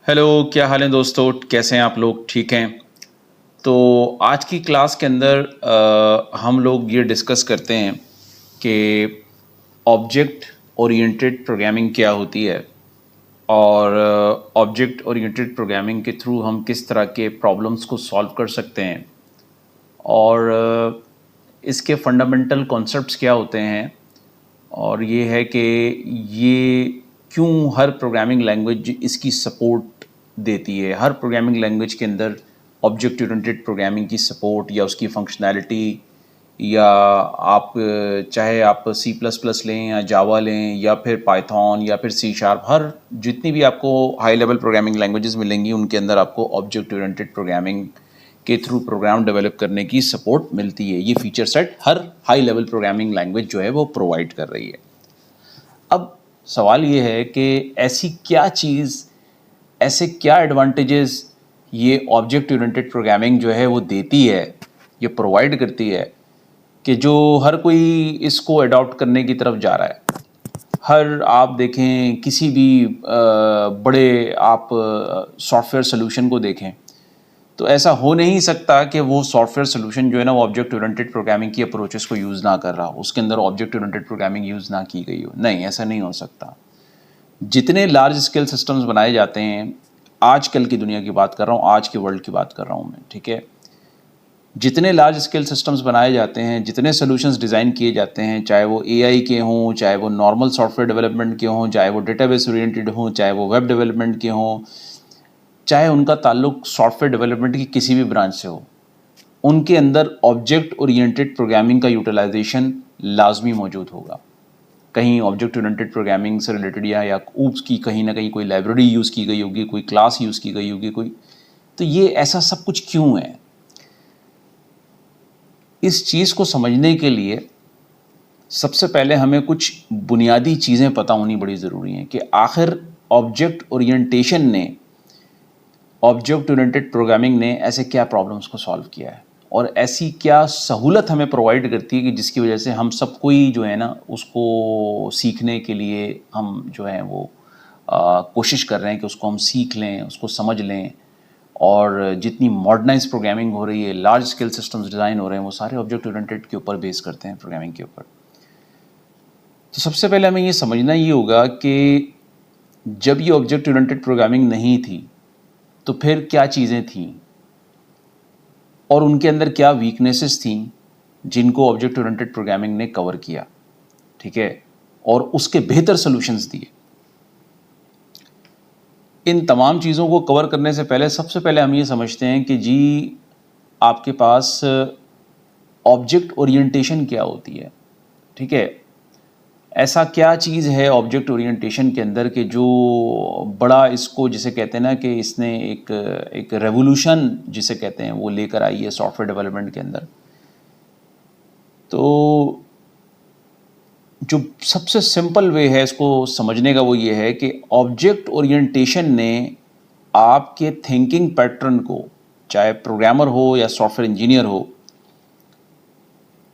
Hello, क्या हाल है दोस्तों? कैसे हैं आप लोग? ठीक हैं? तो आज की क्लास के अंदर हम लोग ये डिस्कस करते हैं कि ऑब्जेक्ट ओरिएंटेड प्रोग्रामिंग क्या होती है और ऑब्जेक्ट ओरिएंटेड प्रोग्रामिंग के थ्रू हम किस तरह के प्रॉब्लम्स को सॉल्व कर सकते हैं और इसके फंडामेंटल कॉन्सेप्ट्स क्या होते हैं और ये है कि ये क्यों हर प्रोग्रामिंग लैंग्वेज इसकी सपोर्ट देती है। हर प्रोग्रामिंग लैंग्वेज के अंदर ऑब्जेक्ट ओरिएंटेड प्रोग्रामिंग की सपोर्ट या उसकी फंक्शनैलिटी या आप चाहे आप सी प्लस प्लस लें या जावा लें या फिर पाइथन या फिर सी शार्प, हर जितनी भी आपको हाई लेवल प्रोग्रामिंग लैंग्वेजेस मिलेंगी उनके अंदर आपको ऑब्जेक्ट ओरिएंटेड प्रोग्रामिंग के थ्रू प्रोग्राम डेवलप करने की सपोर्ट मिलती है। ये फीचर सेट हर हाई लेवल प्रोग्रामिंग लैंग्वेज जो है वो प्रोवाइड कर रही है। अब सवाल ये है कि ऐसी क्या चीज़, ऐसे क्या एडवांटेजेस ये ऑब्जेक्ट ओरिएंटेड प्रोग्रामिंग जो है वो देती है, ये प्रोवाइड करती है कि जो हर कोई इसको अडॉप्ट करने की तरफ जा रहा है। हर आप देखें किसी भी बड़े आप सॉफ्टवेयर सोल्यूशन को देखें तो ऐसा हो नहीं सकता कि वो सॉफ्टवेयर सोल्यूशन जो है ना वो ऑब्जेक्ट ओरिएंटेड प्रोग्रामिंग की अप्रोचेस को यूज़ ना कर रहा हो, उसके अंदर ऑब्जेक्ट ओरिएंटेड प्रोग्रामिंग यूज़ ना की गई हो। नहीं, ऐसा नहीं हो सकता। जितने लार्ज स्केल सिस्टम्स बनाए जाते हैं, आजकल की दुनिया की बात कर रहा हूँ, आज के वर्ल्ड की बात कर रहा हूँ मैं, ठीक है। जितने लार्ज स्केल सिस्टम्स बनाए जाते हैं, जितने सोल्यूशंस डिज़ाइन किए जाते हैं, चाहे वो एआई के हों, चाहे वो नॉर्मल सॉफ्टवेयर डेवलपमेंट के हों, चाहे वो डेटाबेस ओरिएंटेड हों, चाहे वो वेब डेवलपमेंट के हों, चाहे उनका ताल्लुक सॉफ्टवेयर डेवलपमेंट की किसी भी ब्रांच से हो, उनके अंदर ऑब्जेक्ट ओरिएंटेड प्रोग्रामिंग का यूटिलाइजेशन लाजमी मौजूद होगा। कहीं ऑब्जेक्ट ओरिएंटेड प्रोग्रामिंग से रिलेटेड या ऊप्स की कहीं ना कहीं कोई लाइब्रेरी यूज़ की गई होगी, कोई क्लास यूज़ की गई होगी, कोई। तो ये ऐसा सब कुछ क्यों है? इस चीज़ को समझने के लिए सबसे पहले हमें कुछ बुनियादी चीज़ें पता होनी बड़ी ज़रूरी हैं कि आखिर ऑब्जेक्ट ओरिएंटेशन ने, ऑब्जेक्ट ओरिएंटेड प्रोग्रामिंग ने ऐसे क्या प्रॉब्लम्स को सॉल्व किया है और ऐसी क्या सहूलत हमें प्रोवाइड करती है कि जिसकी वजह से हम सब कोई जो है ना उसको सीखने के लिए हम जो है वो कोशिश कर रहे हैं कि उसको हम सीख लें, उसको समझ लें। और जितनी मॉडर्नाइज प्रोग्रामिंग हो रही है, लार्ज स्केल सिस्टम्स डिज़ाइन हो रहे हैं, वो सारे ऑब्जेक्ट ओरिएंटेड के ऊपर बेस करते हैं, प्रोग्रामिंग के ऊपर। तो सबसे पहले हमें ये समझना ये होगा कि जब ये ऑब्जेक्ट ओरिएंटेड प्रोग्रामिंग नहीं थी तो फिर क्या चीज़ें थीं और उनके अंदर क्या वीकनेसेस थीं जिनको ऑब्जेक्ट ओरिएंटेड प्रोग्रामिंग ने कवर किया, ठीक है, और उसके बेहतर सॉल्यूशंस दिए। इन तमाम चीज़ों को कवर करने से पहले सबसे पहले हम ये समझते हैं कि जी आपके पास ऑब्जेक्ट ओरिएंटेशन क्या होती है, ठीक है। ऐसा क्या चीज़ है ऑब्जेक्ट ओरिएंटेशन के अंदर कि जो बड़ा इसको जिसे कहते हैं ना कि इसने एक रेवोल्यूशन जिसे कहते हैं वो लेकर आई है सॉफ्टवेयर डेवलपमेंट के अंदर। तो जो सबसे सिंपल वे है इसको समझने का वो ये है कि ऑब्जेक्ट ओरिएंटेशन ने आपके थिंकिंग पैटर्न को, चाहे प्रोग्रामर हो या सॉफ्टवेयर इंजीनियर हो,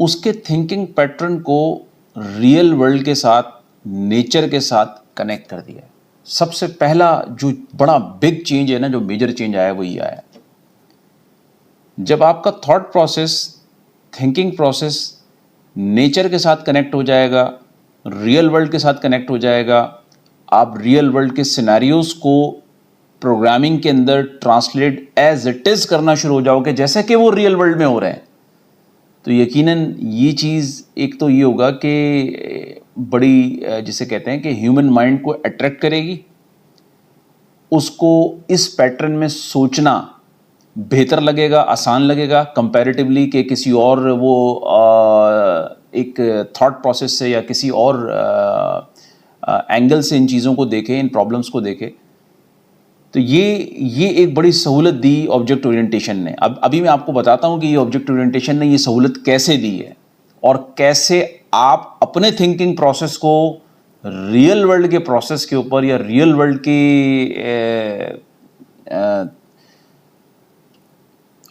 उसके थिंकिंग पैटर्न को रियल वर्ल्ड के साथ, नेचर के साथ कनेक्ट कर दिया है। सबसे पहला जो बड़ा बिग चेंज है ना, जो मेजर चेंज आया वो ये आया, जब आपका thought process, thinking process nature के साथ कनेक्ट हो जाएगा, रियल वर्ल्ड के साथ कनेक्ट हो जाएगा, आप रियल वर्ल्ड के सिनेरियोज को प्रोग्रामिंग के अंदर ट्रांसलेट एज इट इज़ करना शुरू हो जाओगे जैसे कि वो रियल वर्ल्ड में हो रहे हैं। तो यकीनन ये चीज़ एक तो ये होगा कि बड़ी जिसे कहते हैं कि ह्यूमन माइंड को अट्रैक्ट करेगी, उसको इस पैटर्न में सोचना बेहतर लगेगा, आसान लगेगा कंपैरेटिवली कि किसी और वो एक थॉट प्रोसेस से या किसी और एंगल से इन चीज़ों को देखे, इन प्रॉब्लम्स को देखे। तो ये एक बड़ी सहूलत दी ऑब्जेक्ट ओरिएंटेशन ने। अब अभी मैं आपको बताता हूँ कि ये ऑब्जेक्ट ओरिएंटेशन ने ये सहूलत कैसे दी है और कैसे आप अपने थिंकिंग प्रोसेस को रियल वर्ल्ड के प्रोसेस के ऊपर या रियल वर्ल्ड के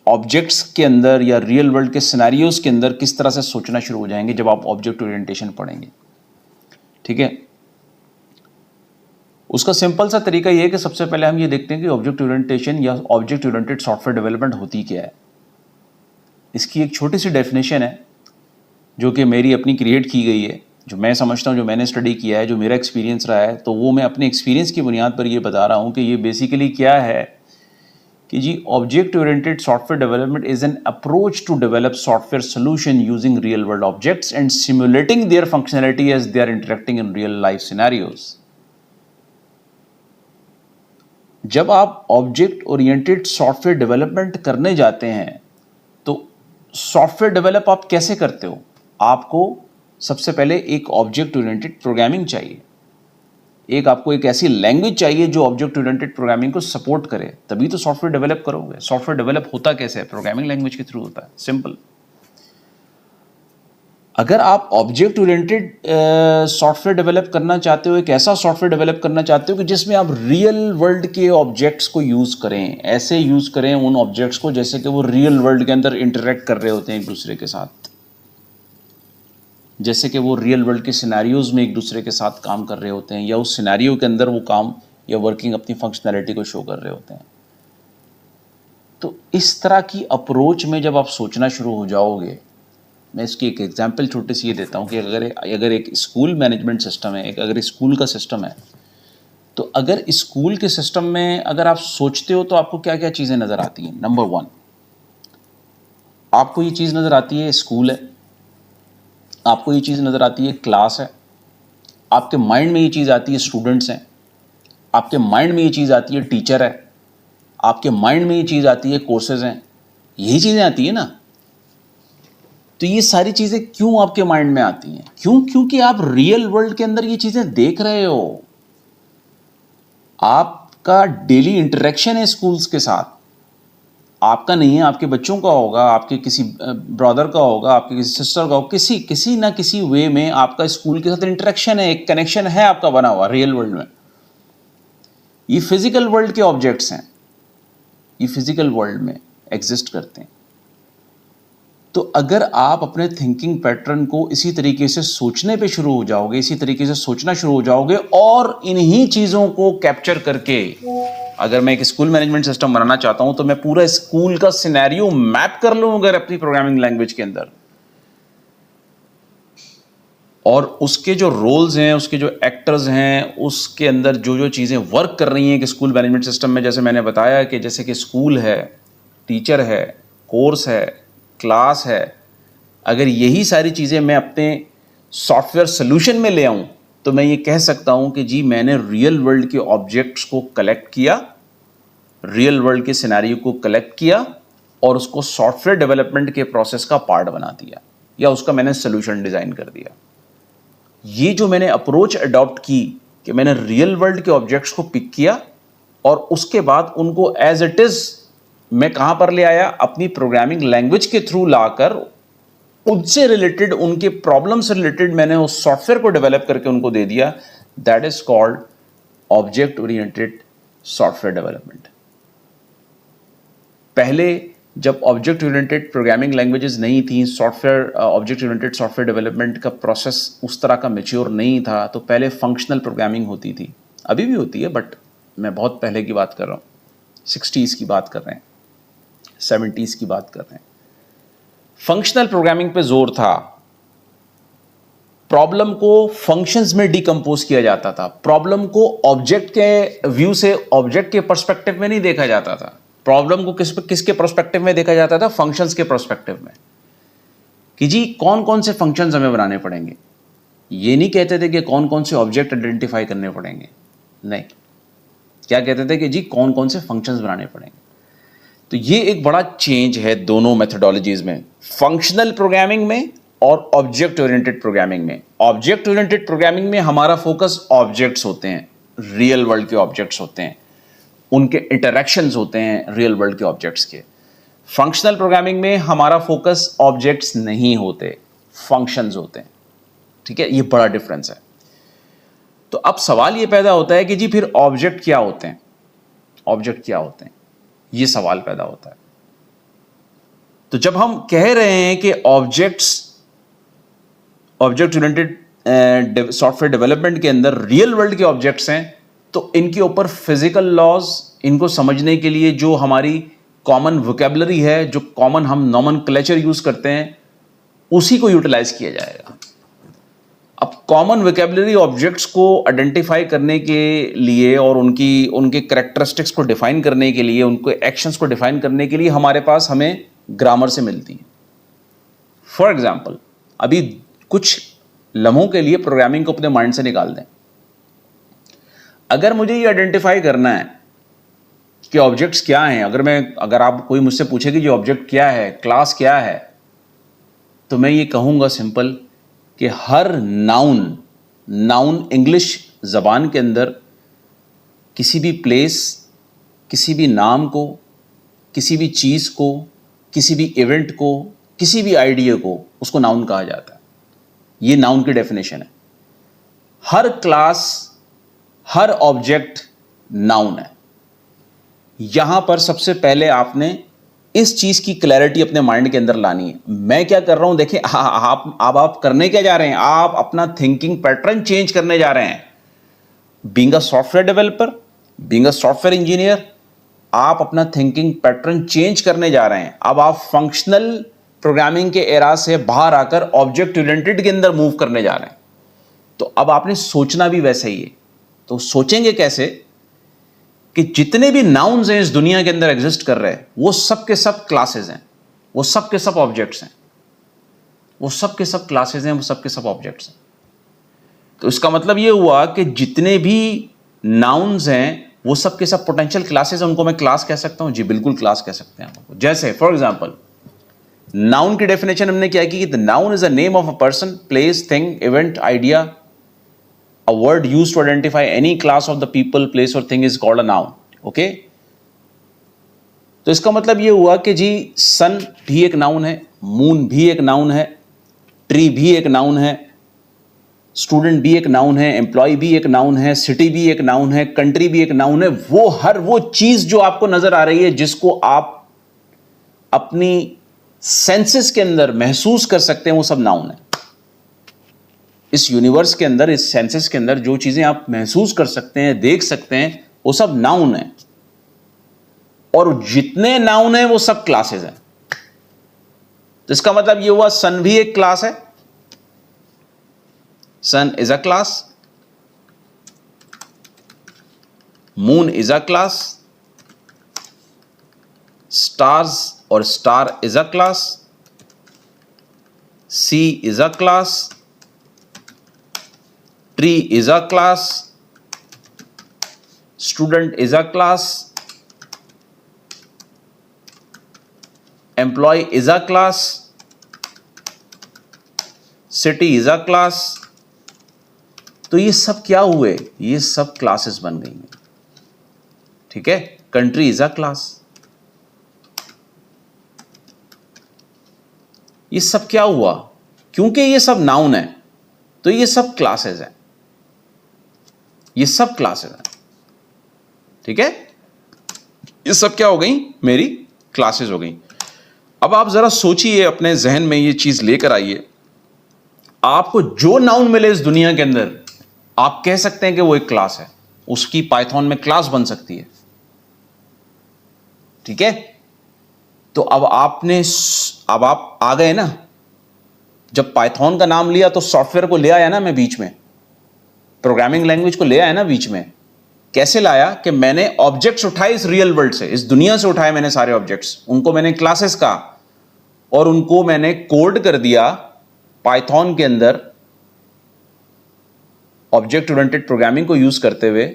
ऑब्जेक्ट्स के अंदर या रियल वर्ल्ड के सिनेरियोज के अंदर किस तरह से सोचना शुरू हो जाएंगे जब आप ऑब्जेक्ट ओरिएंटेशन पढ़ेंगे, ठीक है। उसका सिंपल सा तरीका ये है कि सबसे पहले हम ये देखते हैं कि ऑब्जेक्ट ओरिएंटेशन या ऑब्जेक्ट ओरिएंटेड सॉफ्टवेयर डेवलपमेंट होती क्या है। इसकी एक छोटी सी डेफिनेशन है जो कि मेरी अपनी क्रिएट की गई है, जो मैं समझता हूँ, जो मैंने स्टडी किया है, जो मेरा एक्सपीरियंस रहा है, तो वो मैं अपने एक्सपीरियंस की बुनियाद पर ये बता रहा हूँ कि ये बेसिकली क्या है कि जी object oriented software development is an approach to develop software solution using real world objects and simulating their functionality as they are interacting in real life scenarios. जब आप ऑब्जेक्ट ओरिएंटेड सॉफ्टवेयर डेवलपमेंट करने जाते हैं तो software develop आप कैसे करते हो? आपको सबसे पहले एक ऑब्जेक्ट ओरिएंटेड प्रोग्रामिंग चाहिए, आपको एक ऐसी लैंग्वेज चाहिए जो ऑब्जेक्ट ओरिएंटेड प्रोग्रामिंग को सपोर्ट करे, तभी तो सॉफ्टवेयर डेवलप करोगे। सॉफ्टवेयर डेवलप होता कैसे है? प्रोग्रामिंग लैंग्वेज के थ्रू होता है, सिंपल। अगर आप ऑब्जेक्ट ओरिएंटेड सॉफ्टवेयर डेवलप करना चाहते हो, एक ऐसा सॉफ्टवेयर डेवलप करना चाहते हो कि जिसमें आप रियल वर्ल्ड के ऑब्जेक्ट्स को यूज करें, ऐसे यूज करें उन ऑब्जेक्ट्स को जैसे कि वो रियल वर्ल्ड के अंदर इंटरेक्ट कर रहे होते हैं एक दूसरे के साथ, जैसे कि वो रियल वर्ल्ड के सिनेरियोज में एक दूसरे के साथ काम कर रहे होते हैं, या उस सिनेरियो के अंदर वो काम या वर्किंग अपनी फंक्शनैलिटी को शो कर रहे होते हैं। तो इस तरह की अप्रोच में जब आप सोचना शुरू हो जाओगे, मैं इसकी एक एग्जांपल छोटी सी ये देता हूँ कि अगर एक स्कूल मैनेजमेंट सिस्टम है, अगर स्कूल का सिस्टम है, तो अगर स्कूल के सिस्टम में अगर आप सोचते हो तो आपको क्या क्या चीज़ें नज़र आती हैं। नंबर 1, आपको ये चीज़ नज़र आती है स्कूल है, आपको ये चीज़ नज़र आती है क्लास है, आपके माइंड में ये चीज़ आती है स्टूडेंट्स हैं, आपके माइंड में ये चीज़ आती है टीचर है, आपके माइंड में ये चीज़ आती है कोर्सेज हैं, यही चीज़ें आती है ना। तो ये सारी चीज़ें क्यों आपके माइंड में आती हैं? क्योंकि आप रियल वर्ल्ड के अंदर ये चीज़ें देख रहे हो, आपका डेली इंटरेक्शन है स्कूल्स के साथ। आपका नहीं है, आपके बच्चों का होगा, आपके किसी ब्रदर का होगा, आपके किसी सिस्टर का होगा, किसी ना किसी वे में आपका स्कूल के साथ इंटरेक्शन है, एक कनेक्शन है आपका बना हुआ रियल वर्ल्ड में। ये फिजिकल वर्ल्ड के ऑब्जेक्ट्स हैं, ये फिजिकल वर्ल्ड में एग्जिस्ट करते हैं। तो अगर आप अपने थिंकिंग पैटर्न को इसी तरीके से सोचने पे शुरू हो जाओगे, इसी तरीके से सोचना शुरू हो जाओगे और इन्हीं चीज़ों को कैप्चर करके, अगर मैं एक स्कूल मैनेजमेंट सिस्टम बनाना चाहता हूं तो मैं पूरा स्कूल का सिनेरियो मैप कर लूं अगर अपनी प्रोग्रामिंग लैंग्वेज के अंदर, और उसके जो रोल्स हैं, उसके जो एक्टर्स हैं, उसके अंदर जो जो चीज़ें वर्क कर रही हैं कि स्कूल मैनेजमेंट सिस्टम में, जैसे मैंने बताया कि जैसे कि स्कूल है, टीचर है, कोर्स है, क्लास है, अगर यही सारी चीज़ें मैं अपने सॉफ्टवेयर सोल्यूशन में ले आऊं तो मैं ये कह सकता हूं कि जी मैंने रियल वर्ल्ड के ऑब्जेक्ट्स को कलेक्ट किया, रियल वर्ल्ड के सिनेरियो को कलेक्ट किया और उसको सॉफ्टवेयर डेवलपमेंट के प्रोसेस का पार्ट बना दिया, या उसका मैंने सोल्यूशन डिज़ाइन कर दिया। ये जो मैंने अप्रोच अडॉप्ट की कि मैंने रियल वर्ल्ड के ऑब्जेक्ट्स को पिक किया और उसके बाद उनको एज इट इज़ मैं कहां पर ले आया, अपनी प्रोग्रामिंग लैंग्वेज के थ्रू लाकर उनसे रिलेटेड, उनके प्रॉब्लम से रिलेटेड मैंने उस सॉफ्टवेयर को डेवलप करके उनको दे दिया। That is called object oriented software development. पहले जब ऑब्जेक्ट ओरिएंटेड प्रोग्रामिंग लैंग्वेजेस नहीं थी, software object oriented software development का प्रोसेस उस तरह का मैच्योर नहीं था, तो पहले फंक्शनल प्रोग्रामिंग होती थी, अभी भी होती है बट मैं बहुत पहले की बात कर रहा हूँ, 60s की बात कर रहे हैं, 70s की बात कर रहे हैं। फंक्शनल प्रोग्रामिंग पे जोर था, प्रॉब्लम को फंक्शंस में डिकम्पोज किया जाता था, प्रॉब्लम को ऑब्जेक्ट के व्यू से, ऑब्जेक्ट के पर्सपेक्टिव में नहीं देखा जाता था, प्रॉब्लम को किसके पर्सपेक्टिव में देखा जाता था, फंक्शंस के पर्सपेक्टिव में, कि जी कौन कौन से फंक्शंस हमें बनाने पड़ेंगे। ये नहीं कहते थे कि कौन कौन से ऑब्जेक्ट आइडेंटिफाई करने पड़ेंगे, नहीं, क्या कहते थे कि जी कौन कौन से फंक्शंस बनाने पड़ेंगे। तो ये एक बड़ा चेंज है दोनों मेथोडोलॉजीज में, फंक्शनल प्रोग्रामिंग में और ऑब्जेक्ट ओरिएंटेड प्रोग्रामिंग में। ऑब्जेक्ट ओरिएंटेड प्रोग्रामिंग में हमारा फोकस ऑब्जेक्ट्स होते हैं, रियल वर्ल्ड के ऑब्जेक्ट्स होते हैं, उनके इंटरैक्शंस होते हैं रियल वर्ल्ड के ऑब्जेक्ट्स के। फंक्शनल प्रोग्रामिंग में हमारा फोकस ऑब्जेक्ट्स नहीं होते, फंक्शंस होते हैं। ठीक है, ये बड़ा डिफरेंस है। तो अब सवाल ये पैदा होता है कि जी फिर ऑब्जेक्ट क्या होते हैं, ऑब्जेक्ट क्या होते हैं, ये सवाल पैदा होता है। तो जब हम कह रहे हैं कि ऑब्जेक्ट ओरिएंटेड सॉफ्टवेयर डेवलपमेंट के अंदर रियल वर्ल्ड के ऑब्जेक्ट्स हैं, तो इनके ऊपर फिजिकल लॉज, इनको समझने के लिए जो हमारी कॉमन वोकेबलरी है, जो कॉमन हम नॉमेनक्लेचर यूज करते हैं, उसी को यूटिलाइज किया जाएगा। अब कॉमन वोकेबलरी ऑब्जेक्ट्स को आइडेंटिफाई करने के लिए और उनके कैरेक्टरिस्टिक्स को डिफाइन करने के लिए, उनके एक्शंस को डिफाइन करने के लिए हमारे पास हमें ग्रामर से मिलती है। फॉर एग्जाम्पल, अभी कुछ लम्हों के लिए प्रोग्रामिंग को अपने माइंड से निकाल दें। अगर मुझे ये आइडेंटिफाई करना है कि ऑब्जेक्ट्स क्या हैं, अगर आप कोई मुझसे पूछे कि जो ऑब्जेक्ट क्या है, क्लास क्या है, तो मैं ये कहूँगा सिंपल कि हर नाउन इंग्लिश ज़बान के अंदर किसी भी प्लेस, किसी भी नाम को, किसी भी चीज़ को, किसी भी इवेंट को, किसी भी आइडिया को, उसको नाउन कहा जाता है। ये नाउन की डेफिनेशन है। हर क्लास, हर ऑब्जेक्ट नाउन है। यहां पर सबसे पहले आपने इस चीज की क्लैरिटी अपने माइंड के अंदर लानी है। मैं क्या कर रहा हूं, देखिए आप करने क्या जा रहे हैं, आप अपना थिंकिंग पैटर्न चेंज करने जा रहे हैं। Being a software developer, being a software engineer, आप अपना थिंकिंग पैटर्न चेंज करने जा रहे हैं। अब आप फंक्शनल प्रोग्रामिंग के एरा से बाहर आकर ऑब्जेक्ट ओरिएंटेड के अंदर मूव करने जा रहे हैं। तो अब आपने सोचना भी वैसे ही है। तो सोचेंगे कैसे कि जितने भी नाउन्स हैं इस दुनिया के अंदर एग्जिस्ट कर रहे हैं, वो सब के सब क्लासेस हैं, वो सब के सब ऑब्जेक्ट्स हैं, वो सब के सब क्लासेस हैं, वो सब के सब ऑब्जेक्ट्स हैं। तो इसका मतलब ये हुआ कि जितने भी नाउन्स हैं वो सब के सब पोटेंशियल क्लासेस हैं। उनको मैं क्लास कह सकता हूं? जी बिल्कुल क्लास कह सकते हैं। जैसे फॉर एग्जाम्पल, नाउन की डेफिनेशन हमने क्या की? The noun is a name of a person, place, thing, event, idea. A word used to identify any class of the people, place or thing is called a noun. Okay? तो इसका मतलब ये हुआ कि जी सन भी एक नाउन है, moon भी एक नाउन है, ट्री भी एक नाउन है, स्टूडेंट भी एक नाउन है, एम्प्लॉय भी एक नाउन है, सिटी भी एक नाउन है, कंट्री भी एक नाउन है। वो चीज जो आपको नजर आ रही है, जिसको आप अपनी सेंसेस के अंदर महसूस कर सकते हैं, वो सब नाउन है। इस यूनिवर्स के अंदर, इस सेंसेस के अंदर जो चीजें आप महसूस कर सकते हैं, देख सकते हैं, वो सब नाउन है। और जितने नाउन है वो सब क्लासेस हैं। तो इसका मतलब ये हुआ सन भी एक क्लास है, sun is a class, moon is a class, stars और star is a class, sea is a class, tree is a class, student is a class, employee is a class, city is a class। तो ये सब क्या हुए? ये सब classes बन गई हैं। ठीक है? Country is a class. ये सब क्या हुआ? क्योंकि ये सब नाउन है, तो ये सब क्लासेस हैं। ये सब क्लासेस हैं। ठीक है? ये सब क्या हो गई? मेरी क्लासेस हो गई। अब आप जरा सोचिए, अपने जहन में ये चीज लेकर आइए। आपको जो नाउन मिले इस दुनिया के अंदर, आप कह सकते हैं कि वो एक क्लास है। उसकी पाइथन में क्लास बन सकती है। ठीक है? तो अब आप आ गए ना। जब पाइथन का नाम लिया तो सॉफ्टवेयर को ले आया ना मैं बीच में, प्रोग्रामिंग लैंग्वेज को ले आया ना बीच में। कैसे लाया? कि मैंने ऑब्जेक्ट्स उठाए इस रियल वर्ल्ड से, इस दुनिया से उठाए मैंने सारे ऑब्जेक्ट्स, उनको मैंने क्लासेस कहा और उनको मैंने कोड कर दिया पाइथन के अंदर ऑब्जेक्ट ओरिएंटेड प्रोग्रामिंग को यूज करते हुए।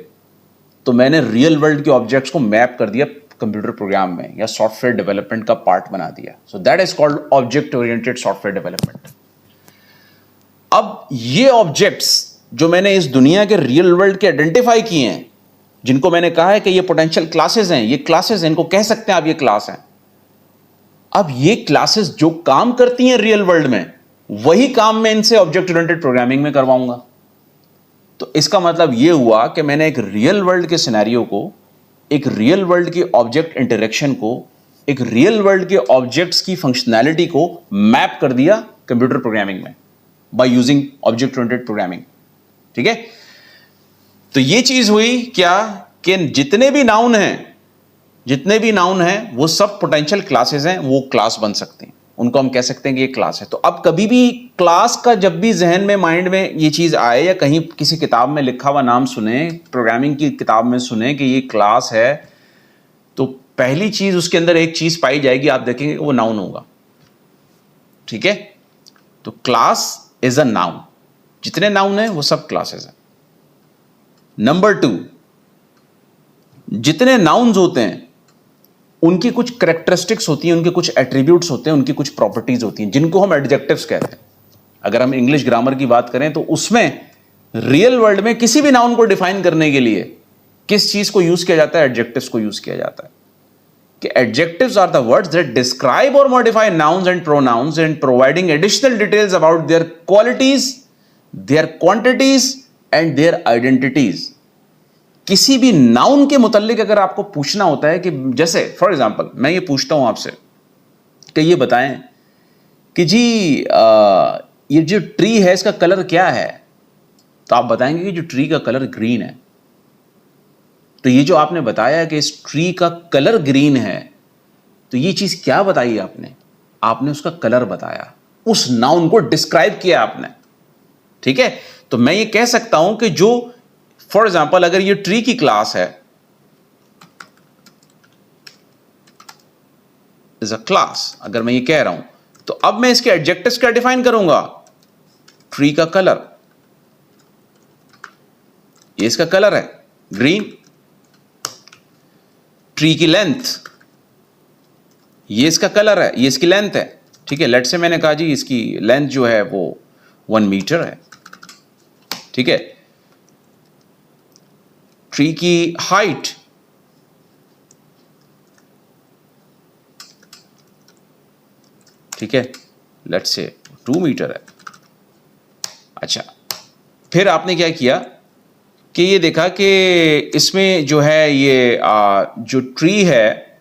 तो मैंने रियल वर्ल्ड के ऑब्जेक्ट्स को मैप कर दिया कंप्यूटर प्रोग्राम में, या सॉफ्टवेयर डेवलपमेंट का पार्ट बना दिया। So that is called object oriented software development. अब ये ऑब्जेक्ट्स जो मैंने इस दुनिया के रियल वर्ल्ड के आइडेंटिफाई किए हैं, जिनको मैंने कहा है कि ये पोटेंशियल क्लासेस हैं, ये क्लासेस हैं, इनको कह सकते हैं आप ये क्लास हैं। अब ये क्लासेस जो काम करती हैं रियल वर्ल्ड में, वही काम मैं इनसे ऑब्जेक्ट ओरिएंटेड प्रोग्रामिंग में करवाऊंगा। तो इसका मतलब ये हुआ कि मैंने एक रियल वर्ल्ड के सिनेरियो को, एक रियल वर्ल्ड के ऑब्जेक्ट इंटरेक्शन को, एक रियल वर्ल्ड के ऑब्जेक्ट्स की फंक्शनैलिटी को मैप कर दिया कंप्यूटर प्रोग्रामिंग में by using object oriented programming. ठीक है? तो ये चीज हुई क्या कि जितने भी नाउन हैं वो सब पोटेंशियल क्लासेस हैं, वो क्लास बन सकते हैं, उनको हम कह सकते हैं कि ये क्लास है। तो अब कभी भी क्लास का जब भी जहन में माइंड में ये चीज आए या कहीं किसी किताब में लिखा हुआ नाम सुने, प्रोग्रामिंग की किताब में सुने कि ये क्लास है, तो पहली चीज उसके अंदर एक चीज पाई जाएगी, आप देखेंगे वो नाउन होगा। ठीक है, तो क्लास इज अ नाउन, जितने नाउन हैं वो सब क्लासेस हैं। नंबर 2, जितने नाउन्स होते हैं उनकी कुछ कैरेक्टरिस्टिक्स होती हैं, उनके कुछ एट्रीब्यूट्स होते हैं, उनकी कुछ प्रॉपर्टीज होती हैं, जिनको हम एडजेक्टिव्स कहते हैं। अगर हम इंग्लिश ग्रामर की बात करें तो उसमें रियल वर्ल्ड में किसी भी नाउन को डिफाइन करने के लिए किस चीज को यूज किया जाता है? एडजेक्टिव्स को यूज किया जाता है। कि adjectives are the words that describe or modify nouns and pronouns and providing additional details about their qualities, their quantities and their identities. किसी भी नाउन के मुतालिक अगर आपको पूछना होता है कि जैसे फॉर एग्जांपल मैं ये पूछता हूं आपसे कि ये बताएं कि जी ये जो ट्री है इसका कलर क्या है, तो आप बताएंगे कि जो ट्री का कलर ग्रीन है। तो ये जो आपने बताया कि इस ट्री का कलर ग्रीन है, तो ये चीज क्या बताई आपने? आपने उसका कलर बताया, उस नाउन को डिस्क्राइब किया आपने। ठीक है, तो मैं ये कह सकता हूं कि जो फॉर एग्जाम्पल अगर ये ट्री की क्लास है, इज अ क्लास, अगर मैं ये कह रहा हूं, तो अब मैं इसके एडजेक्टिव्स क्या डिफाइन करूंगा? ट्री का कलर, ये इसका कलर है ग्रीन। ट्री की लेंथ, ये इसका कलर है, ये इसकी लेंथ है। ठीक है, लेट से मैंने कहा जी इसकी लेंथ जो है वो 1 मीटर है। ठीक है, ट्री की हाइट, ठीक है, लेट्स से 2 मीटर है। अच्छा, फिर आपने क्या किया कि ये देखा कि इसमें जो है ये जो ट्री है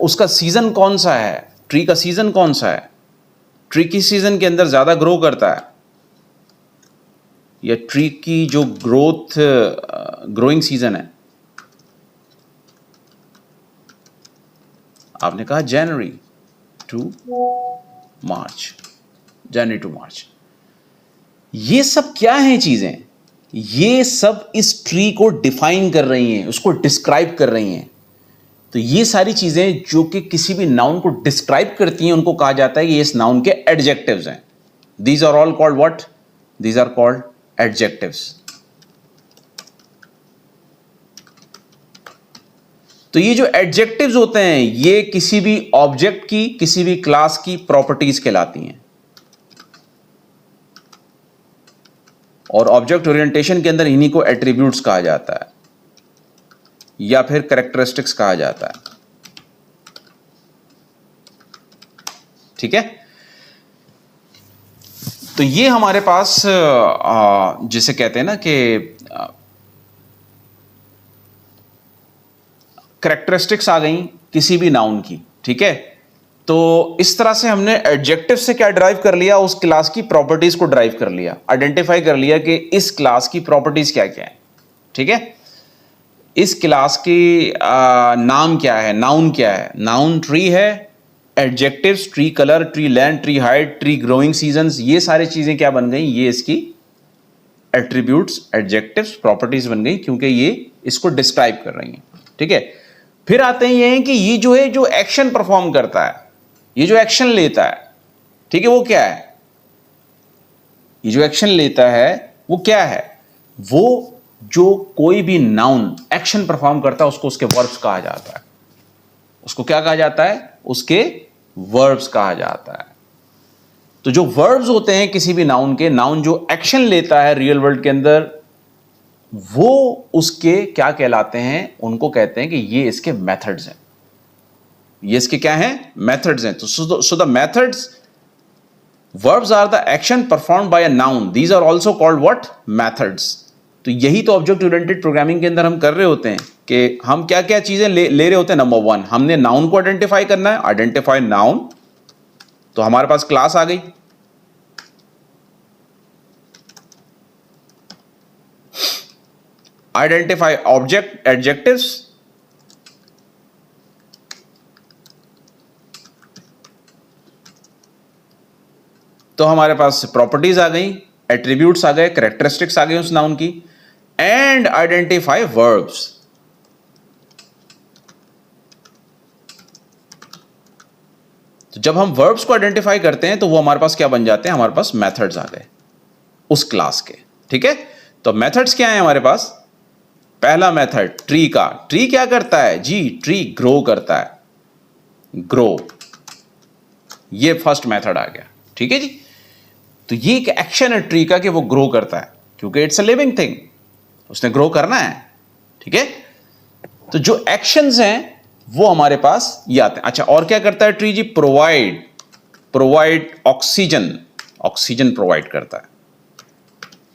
उसका सीजन कौन सा है? ट्री का सीजन कौन सा है? ट्री किस सीजन के अंदर ज्यादा ग्रो करता है? या ट्री की जो ग्रोइंग सीजन है, आपने कहा जनवरी टू मार्च, जनवरी टू मार्च। ये सब क्या हैं चीजें? ये सब इस ट्री को डिफाइन कर रही हैं, उसको डिस्क्राइब कर रही हैं। तो ये सारी चीजें जो कि किसी भी नाउन को डिस्क्राइब करती हैं, उनको कहा जाता है कि ये इस नाउन के एडजेक्टिव्स हैं। These are all called what? These are called adjectives. तो ये जो एडजेक्टिव्स होते हैं ये किसी भी ऑब्जेक्ट की, किसी भी क्लास की प्रॉपर्टीज कहलाती हैं। और ऑब्जेक्ट ओरिएंटेशन के अंदर इन्हीं को एट्रीब्यूट्स कहा जाता है या फिर कैरेक्टरिस्टिक्स कहा जाता है। ठीक है, तो ये हमारे पास जिसे कहते हैं ना कि कैरेक्टरिस्टिक्स आ गई किसी भी नाउन की। ठीक है, तो इस तरह से हमने एडजेक्टिव से क्या ड्राइव कर लिया? उस क्लास की प्रॉपर्टीज को ड्राइव कर लिया, आइडेंटिफाई कर लिया कि इस क्लास की प्रॉपर्टीज क्या क्या है। ठीक है, इस क्लास की नाम क्या है, नाउन क्या है? नाउन ट्री है, adjectives tree colour, tree length, tree height, tree growing seasons, ये सारी चीजें क्या बन गई? ये इसकी एट्रीब्यूट्स, एडजेक्टिव्स, प्रॉपर्टीज बन गई, क्योंकि ये इसको डिस्क्राइब कर रही हैं। ठीक है, फिर आते हैं ये कि ये जो है जो एक्शन परफॉर्म करता है, ये जो एक्शन लेता है, ठीक है, वो क्या है? ये जो एक्शन लेता है वो क्या है? वो जो कोई भी नाउन एक्शन परफॉर्म करता है उसको उसके वर्ब्स कहा जाता है। उसको क्या कहा जाता है? उसके वर्ब्स कहा जाता है। तो जो वर्ब्स होते हैं किसी भी नाउन के, नाउन जो एक्शन लेता है रियल वर्ल्ड के अंदर, वो उसके क्या कहलाते हैं? उनको कहते हैं कि ये इसके मेथड्स हैं। ये इसके क्या हैं? मेथड्स हैं। तो so the methods, verbs are the action performed by a noun, these are also called what? Methods। तो यही तो ऑब्जेक्ट ओरिएंटेड प्रोग्रामिंग के अंदर हम कर रहे होते हैं कि हम क्या क्या चीजें ले रहे होते हैं। नंबर 1, हमने नाउन को आइडेंटिफाई करना है, आइडेंटिफाई नाउन। तो हमारे पास क्लास आ गई, आइडेंटिफाई ऑब्जेक्ट एडजेक्टिव्स, तो हमारे पास प्रॉपर्टीज आ गई, एट्रीब्यूट्स आ गए, कैरेक्टरिस्टिक्स आ गई उस नाउन की, एंड आइडेंटिफाई वर्ब्स। तो जब हम वर्ब्स को आइडेंटिफाई करते हैं तो वो हमारे पास क्या बन जाते हैं, हमारे पास मेथड्स आ गए उस क्लास के। ठीक है, तो मेथड्स क्या है हमारे पास? पहला मेथड ट्री का, ट्री क्या करता है जी? ट्री ग्रो करता है, ग्रो, ये फर्स्ट मेथड आ गया। ठीक है जी, तो ये एक एक्शन है ट्री का कि वो ग्रो करता है, क्योंकि इट्स अ लिविंग थिंग, उसने ग्रो करना है। ठीक है, तो जो एक्शंस हैं वो हमारे पास ये आते हैं। अच्छा, और क्या करता है ट्री जी? Provide, provide oxygen, oxygen provide करता है,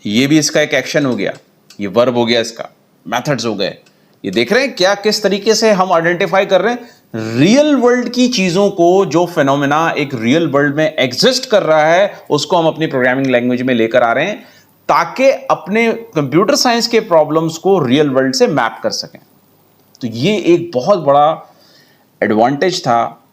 ये भी इसका एक एक्शन हो गया, ये वर्ब हो गया, इसका मेथड्स हो गए। ये देख रहे हैं क्या किस तरीके से हम आइडेंटिफाई कर रहे हैं रियल वर्ल्ड की चीजों को, जो फिनोमेना एक रियल वर्ल्ड में एग्जिस्ट कर रहा है उसको हम अपनी प्रोग्रामिंग लैंग्वेज में लेकर आ रहे हैं, ताकि अपने कंप्यूटर साइंस के प्रॉब्लम्स को रियल वर्ल्ड से मैप कर सकें। तो ये एक बहुत बड़ा एडवांटेज था,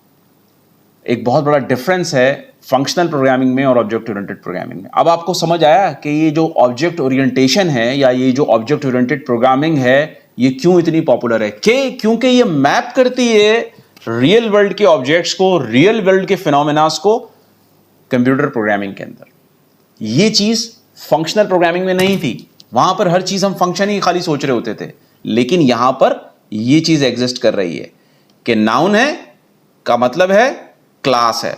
एक बहुत बड़ा डिफरेंस है फंक्शनल प्रोग्रामिंग में और ऑब्जेक्ट ओरिएंटेड प्रोग्रामिंग में। अब आपको समझ आया कि ये जो ऑब्जेक्ट ओरिएंटेशन है या ये जो ऑब्जेक्ट ओरिएंटेड प्रोग्रामिंग है ये क्यों इतनी पॉपुलर है? क्योंकि ये मैप करती है रियल वर्ल्ड के ऑब्जेक्ट्स को, रियल वर्ल्ड के फिनोमेनास को कंप्यूटर प्रोग्रामिंग के अंदर। ये चीज फंक्शनल प्रोग्रामिंग में नहीं थी, वहां पर हर चीज हम फंक्शन ही खाली सोच रहे होते थे, लेकिन यहां पर ये चीज एग्जिस्ट कर रही है कि नाउन है का मतलब है क्लास है,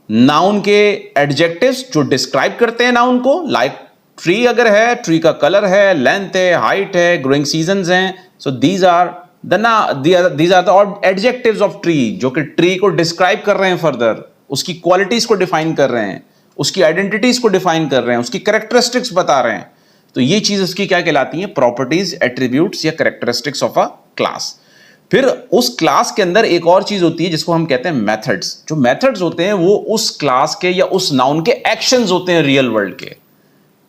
नाउन के एडजेक्टिव्स जो डिस्क्राइब करते हैं नाउन को, लाइक ट्री अगर है, ट्री का कलर है, लेंथ है, हाइट है, ग्रोइंग सीजन्स हैं, so these are the adjectives of tree, जो कि ट्री को डिस्क्राइब कर रहे हैं, फर्दर उसकी क्वालिटीज को डिफाइन कर रहे हैं, उसकी आइडेंटिटीज को डिफाइन कर रहे हैं, उसकी कैरेक्टरिस्टिक्स बता रहे हैं। तो ये चीज उसकी क्या कहलाती है? प्रॉपर्टीज, एट्रीब्यूट्स या कैरेक्टरिस्टिक्स ऑफ अ क्लास। फिर उस क्लास के अंदर एक और चीज होती है जिसको हम कहते हैं मेथड्स। जो मेथड्स होते हैं वो उस क्लास के या उस नाउन के एक्शंस होते हैं रियल वर्ल्ड के,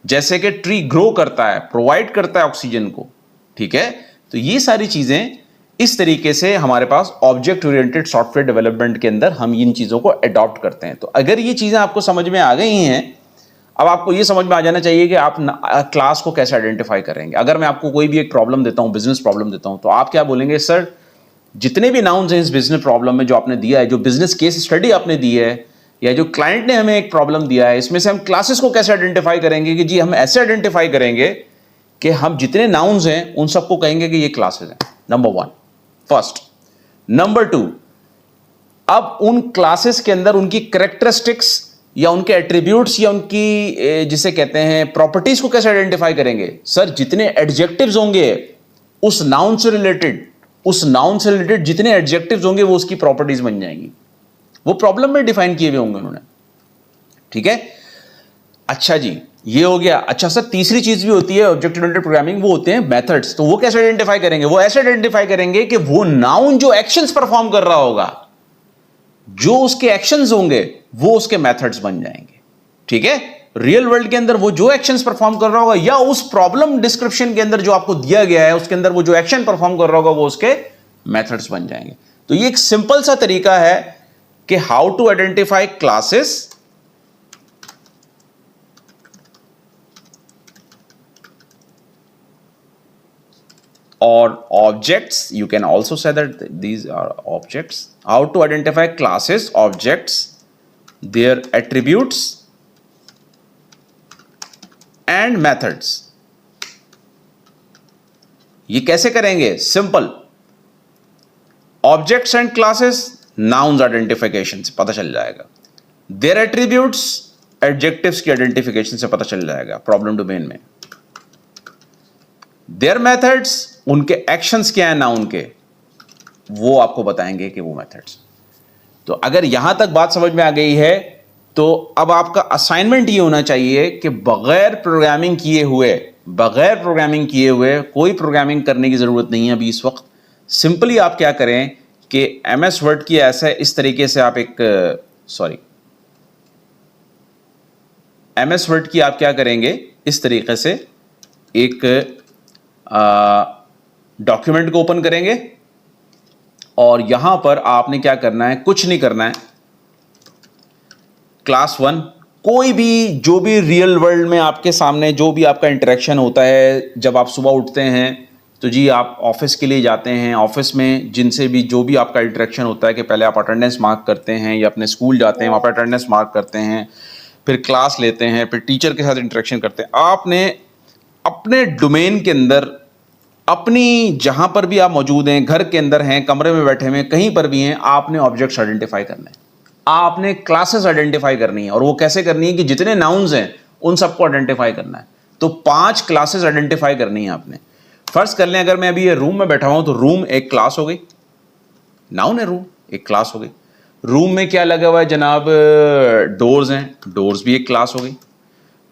जैसे कि ट्री ग्रो करता है, प्रोवाइड करता है ऑक्सीजन को। ठीक है, तो ये सारी चीजें इस तरीके से हमारे पास ऑब्जेक्ट ओरिएंटेड सॉफ्टवेयर डेवलपमेंट के अंदर हम इन चीजों को अडॉप्ट करते हैं। तो अगर ये चीजें आपको समझ में आ गई हैं, अब आपको ये समझ में आ जाना चाहिए कि आप क्लास को कैसे आइडेंटिफाई करेंगे। अगर मैं आपको कोई भी एक प्रॉब्लम देता हूं, बिजनेस प्रॉब्लम देता हूं, तो आप क्या बोलेंगे? सर, जितने भी नाउन्स हैं इस बिजनेस प्रॉब्लम में जो आपने दिया है, जो बिजनेस केस स्टडी आपने दी है, या जो क्लाइंट ने हमें एक प्रॉब्लम दिया है, इसमें से हम क्लासेस को कैसे आइडेंटिफाई करेंगे? कि जी हम ऐसे आइडेंटिफाई करेंगे कि हम जितने नाउन्स हैं उन सबको कहेंगे कि ये क्लासेस हैं। Number 1 first. नंबर 2, अब उन क्लासेस के अंदर उनकी कैरेक्टरिस्टिक्स या उनके एट्रीब्यूट्स या उनकी जिसे कहते हैं प्रॉपर्टीज को कैसे आइडेंटिफाई करेंगे? सर, जितने एडजेक्टिव्स होंगे उस नाउन से रिलेटेड, उस नाउन से रिलेटेड जितने एडजेक्टिव्स होंगे वो उसकी प्रॉपर्टीज बन जाएंगी, वो प्रॉब्लम में डिफाइन किए हुए होंगे उन्होंने। ठीक है, अच्छा जी, ये हो गया। अच्छा सर, तीसरी चीज भी होती है ऑब्जेक्ट ओरिएंटेड प्रोग्रामिंग, वो होते हैं मेथड्स। तो वो कैसे आइडेंटिफाई करेंगे? वो ऐसे आइडेंटिफाई करेंगे कि वो नाउन जो एक्शंस परफॉर्म कर रहा होगा, जो उसके एक्शंस होंगे वो उसके मेथड्स बन जाएंगे। ठीक है, रियल वर्ल्ड के अंदर वो जो एक्शंस परफॉर्म कर रहा होगा या उस प्रॉब्लम डिस्क्रिप्शन के अंदर जो आपको दिया गया है उसके अंदर वो जो एक्शन परफॉर्म कर रहा होगा वो उसके मेथड्स बन जाएंगे। तो ये एक सिंपल सा तरीका है कि how to identify classes or objects. You can also say that these are objects. How to identify classes, objects, their attributes and methods. ये कैसे करेंगे? Simple, objects and classes nouns identification से पता चल जाएगा, देयर एट्रीब्यूट्स एडजेक्टिव्स की identification से पता चल जाएगा प्रॉब्लम डोमेन में, देयर मेथड्स उनके एक्शंस क्या है नाउन के, वो आपको बताएंगे कि वो मेथड्स। तो अगर यहां तक बात समझ में आ गई है तो अब आपका असाइनमेंट ये होना चाहिए कि बगैर प्रोग्रामिंग किए हुए कोई प्रोग्रामिंग करने की जरूरत नहीं है अभी इस वक्त। सिंपली आप क्या करें कि एमएस वर्ड की ऐसे इस तरीके से आप एमएस वर्ड की आप क्या करेंगे, इस तरीके से एक डॉक्यूमेंट को ओपन करेंगे और यहां पर आपने क्या करना है, कुछ नहीं करना है। क्लास 1 कोई भी जो भी रियल वर्ल्ड में आपके सामने जो भी आपका इंटरेक्शन होता है, जब आप सुबह उठते हैं तो जी आप ऑफिस के लिए जाते हैं, ऑफिस में जिनसे भी जो भी आपका इंटरेक्शन होता है कि पहले आप अटेंडेंस मार्क करते हैं या अपने स्कूल जाते हैं वहाँ पर अटेंडेंस मार्क करते हैं, फिर क्लास लेते हैं, फिर टीचर के साथ इंटरेक्शन करते हैं। आपने अपने डोमेन के अंदर अपनी जहां पर भी आप मौजूद हैं, घर के अंदर हैं, कमरे में बैठे हुए हैं, कहीं पर भी हैं, आपने ऑब्जेक्ट्स आइडेंटिफाई करने हैं, आपने क्लासेस आइडेंटिफाई करनी है। और वो कैसे करनी है कि जितने नाउन्स हैं उन सबको आइडेंटिफाई करना है। तो 5 क्लासेस आइडेंटिफाई करनी है आपने। फर्स्ट कर लें, अगर मैं अभी ये रूम में बैठा हूं तो रूम एक क्लास हो गई, नाउन है रूम, एक क्लास हो गई। रूम में क्या लगा हुआ है जनाब, डोर्स हैं, डोर्स भी एक क्लास हो गई।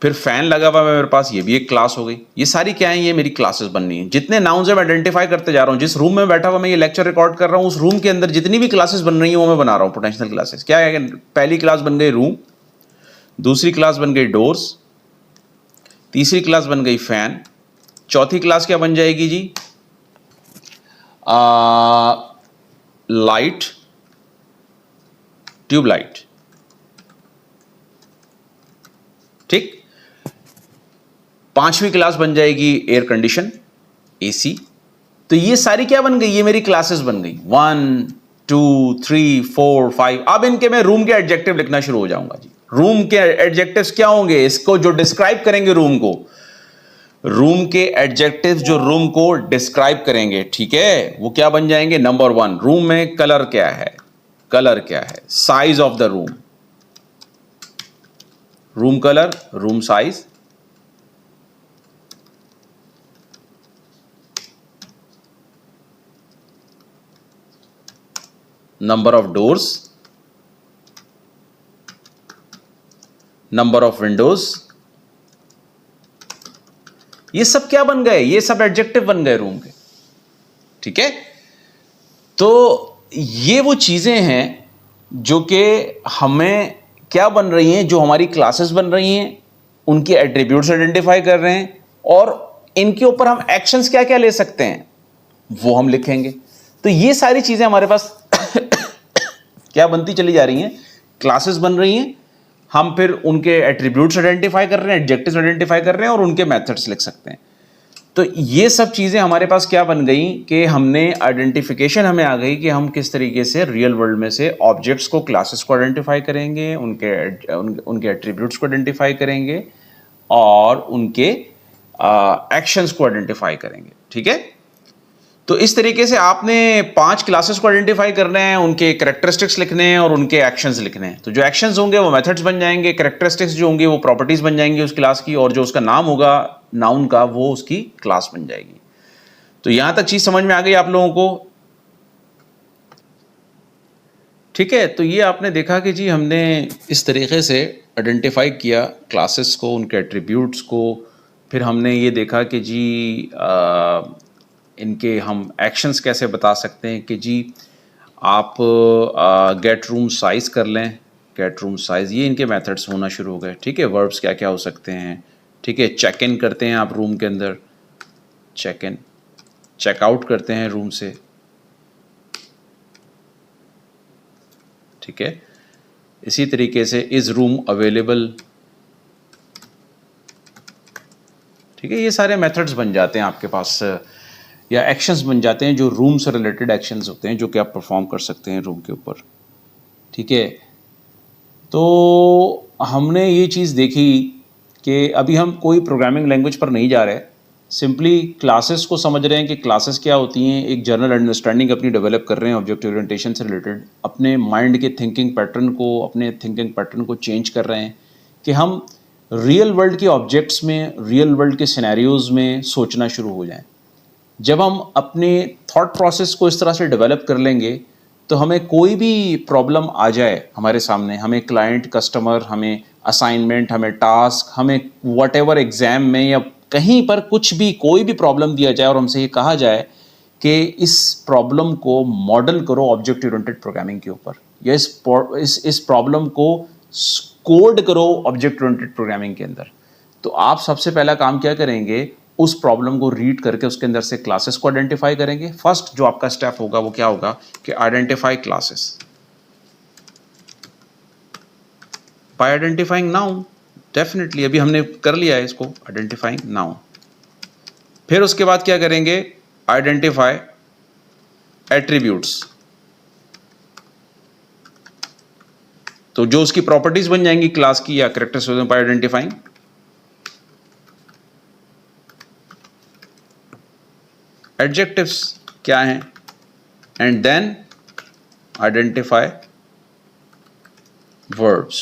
फिर फैन लगा हुआ है मेरे पास, ये भी एक क्लास हो गई। ये सारी क्या है, ये मेरी क्लासेस बननी है। जितने नाउन्स है मैं आइडेंटिफाई करते जा रहा हूं। जिस रूम में बैठा हुआ मैं ये लेक्चर रिकॉर्ड कर रहा हूं, उस रूम के अंदर जितनी भी क्लासेस बन रही हैं वो मैं बना रहा हूं, पोटेंशियल क्लासेस। क्या है, पहली क्लास बन गई रूम, दूसरी क्लास बन गई डोर्स, तीसरी क्लास बन गई फैन, चौथी क्लास क्या बन जाएगी जी, लाइट, ट्यूबलाइट। ठीक, पांचवी क्लास बन जाएगी एयर कंडीशन, एसी। तो ये सारी क्या बन गई, ये मेरी क्लासेस बन गई 1 2 3 4 5। अब इनके मैं रूम के एडजेक्टिव लिखना शुरू हो जाऊंगा जी। रूम के एडजेक्टिव्स क्या होंगे, इसको जो डिस्क्राइब करेंगे रूम को, रूम के एडजेक्टिव जो रूम को डिस्क्राइब करेंगे, ठीक है, वो क्या बन जाएंगे। नंबर 1, रूम में कलर क्या है, कलर क्या है, size of the room, room colour, room size. Number of doors, number of Windows. ये सब क्या बन गए, ये सब एडजेक्टिव बन गए रूम के। ठीक है, तो ये वो चीजें हैं जो कि हमें क्या बन रही हैं, जो हमारी क्लासेस बन रही हैं, उनके एट्रीब्यूट्स आइडेंटिफाई कर रहे हैं और इनके ऊपर हम एक्शंस क्या क्या ले सकते हैं वो हम लिखेंगे। तो ये सारी चीजें हमारे पास क्या बनती चली जा रही हैं, क्लासेस बन रही हैं। हम फिर उनके एट्रीब्यूट्स आइडेंटिफाई कर रहे हैं, एडजेक्टिव्स आइडेंटिफाई कर रहे हैं और उनके मेथड्स लिख सकते हैं। तो ये सब चीज़ें हमारे पास क्या बन गई कि हमने आइडेंटिफिकेशन हमें आ गई कि हम किस तरीके से रियल वर्ल्ड में से ऑब्जेक्ट्स को, क्लासेस को आइडेंटिफाई करेंगे, उनके एट्रीब्यूट्स को आइडेंटिफाई करेंगे और उनके एक्शंस को आइडेंटिफाई करेंगे। ठीक है, तो इस तरीके से आपने 5 क्लासेस को आइडेंटिफाई करने हैं, उनके कैरेक्टरिस्टिक्स लिखने हैं और उनके एक्शंस लिखने हैं। तो जो एक्शंस होंगे वो मेथड्स बन जाएंगे, कैरेक्टरिस्टिक्स जो होंगे वो प्रॉपर्टीज बन जाएंगी उस क्लास की, और जो उसका नाम होगा नाउन का वो उसकी क्लास बन जाएगी। तो यहां तक चीज समझ में आ गई आप लोगों को। ठीक है, तो ये आपने देखा कि जी हमने इस तरीके से आइडेंटिफाई किया क्लासेस को, उनके एट्रीब्यूट्स को। फिर हमने ये देखा कि जी इनके हम एक्शंस कैसे बता सकते हैं कि जी आप गेट रूम साइज कर लें, गेट रूम साइज, ये इनके मेथड्स होना शुरू हो गए। ठीक है, वर्ब्स क्या क्या हो सकते हैं। ठीक है, चेक इन करते हैं आप रूम के अंदर, चेक इन, चेक आउट करते हैं रूम से। ठीक है, इसी तरीके से इज रूम अवेलेबल। ठीक है, ये सारे मेथड्स बन जाते हैं आपके पास, या एक्शंस बन जाते हैं जो रूम से रिलेटेड एक्शंस होते हैं जो कि आप परफॉर्म कर सकते हैं रूम के ऊपर। ठीक है, तो हमने ये चीज़ देखी कि अभी हम कोई प्रोग्रामिंग लैंग्वेज पर नहीं जा रहे, सिंपली क्लासेस को समझ रहे हैं कि क्लासेस क्या होती हैं, एक जनरल अंडरस्टैंडिंग अपनी डेवलप कर रहे हैं ऑब्जेक्ट ओरिएंटेशन से रिलेटेड, अपने माइंड के थिंकिंग पैटर्न को, अपने थिंकिंग पैटर्न को चेंज कर रहे हैं कि हम रियल वर्ल्ड के ऑब्जेक्ट्स में, रियल वर्ल्ड के सिनेरियोज में सोचना शुरू हो जाएं। जब हम अपने थॉट प्रोसेस को इस तरह से डेवलप कर लेंगे तो हमें कोई भी प्रॉब्लम आ जाए हमारे सामने, हमें क्लाइंट, कस्टमर, हमें असाइनमेंट, हमें टास्क, हमें व्हाटएवर एग्जाम में या कहीं पर कुछ भी कोई भी प्रॉब्लम दिया जाए और हमसे ये कहा जाए कि इस प्रॉब्लम को मॉडल करो ऑब्जेक्ट ओरिएंटेड प्रोग्रामिंग के ऊपर, या इस प्रॉब्लम को कोड करो ऑब्जेक्ट ओरिएंटेड प्रोग्रामिंग के अंदर, तो आप सबसे पहला काम क्या करेंगे, उस प्रॉब्लम को रीड करके उसके अंदर से क्लासेस को आइडेंटिफाई करेंगे। फर्स्ट जो आपका स्टेप होगा वो क्या होगा कि identify classes bye identifying noun. Definitely अभी हमने कर लिया है इसको, आइडेंटिफाइंग नाउन। फिर उसके बाद क्या करेंगे, आइडेंटिफाई एट्रीब्यूट्स। तो जो उसकी प्रॉपर्टीज बन जाएंगी क्लास की या कैरेक्टरिस्टिक्स बाय आइडेंटिफाइंग एडजेक्टिव्स क्या हैं, एंड देन आइडेंटिफाई वर्ब्स,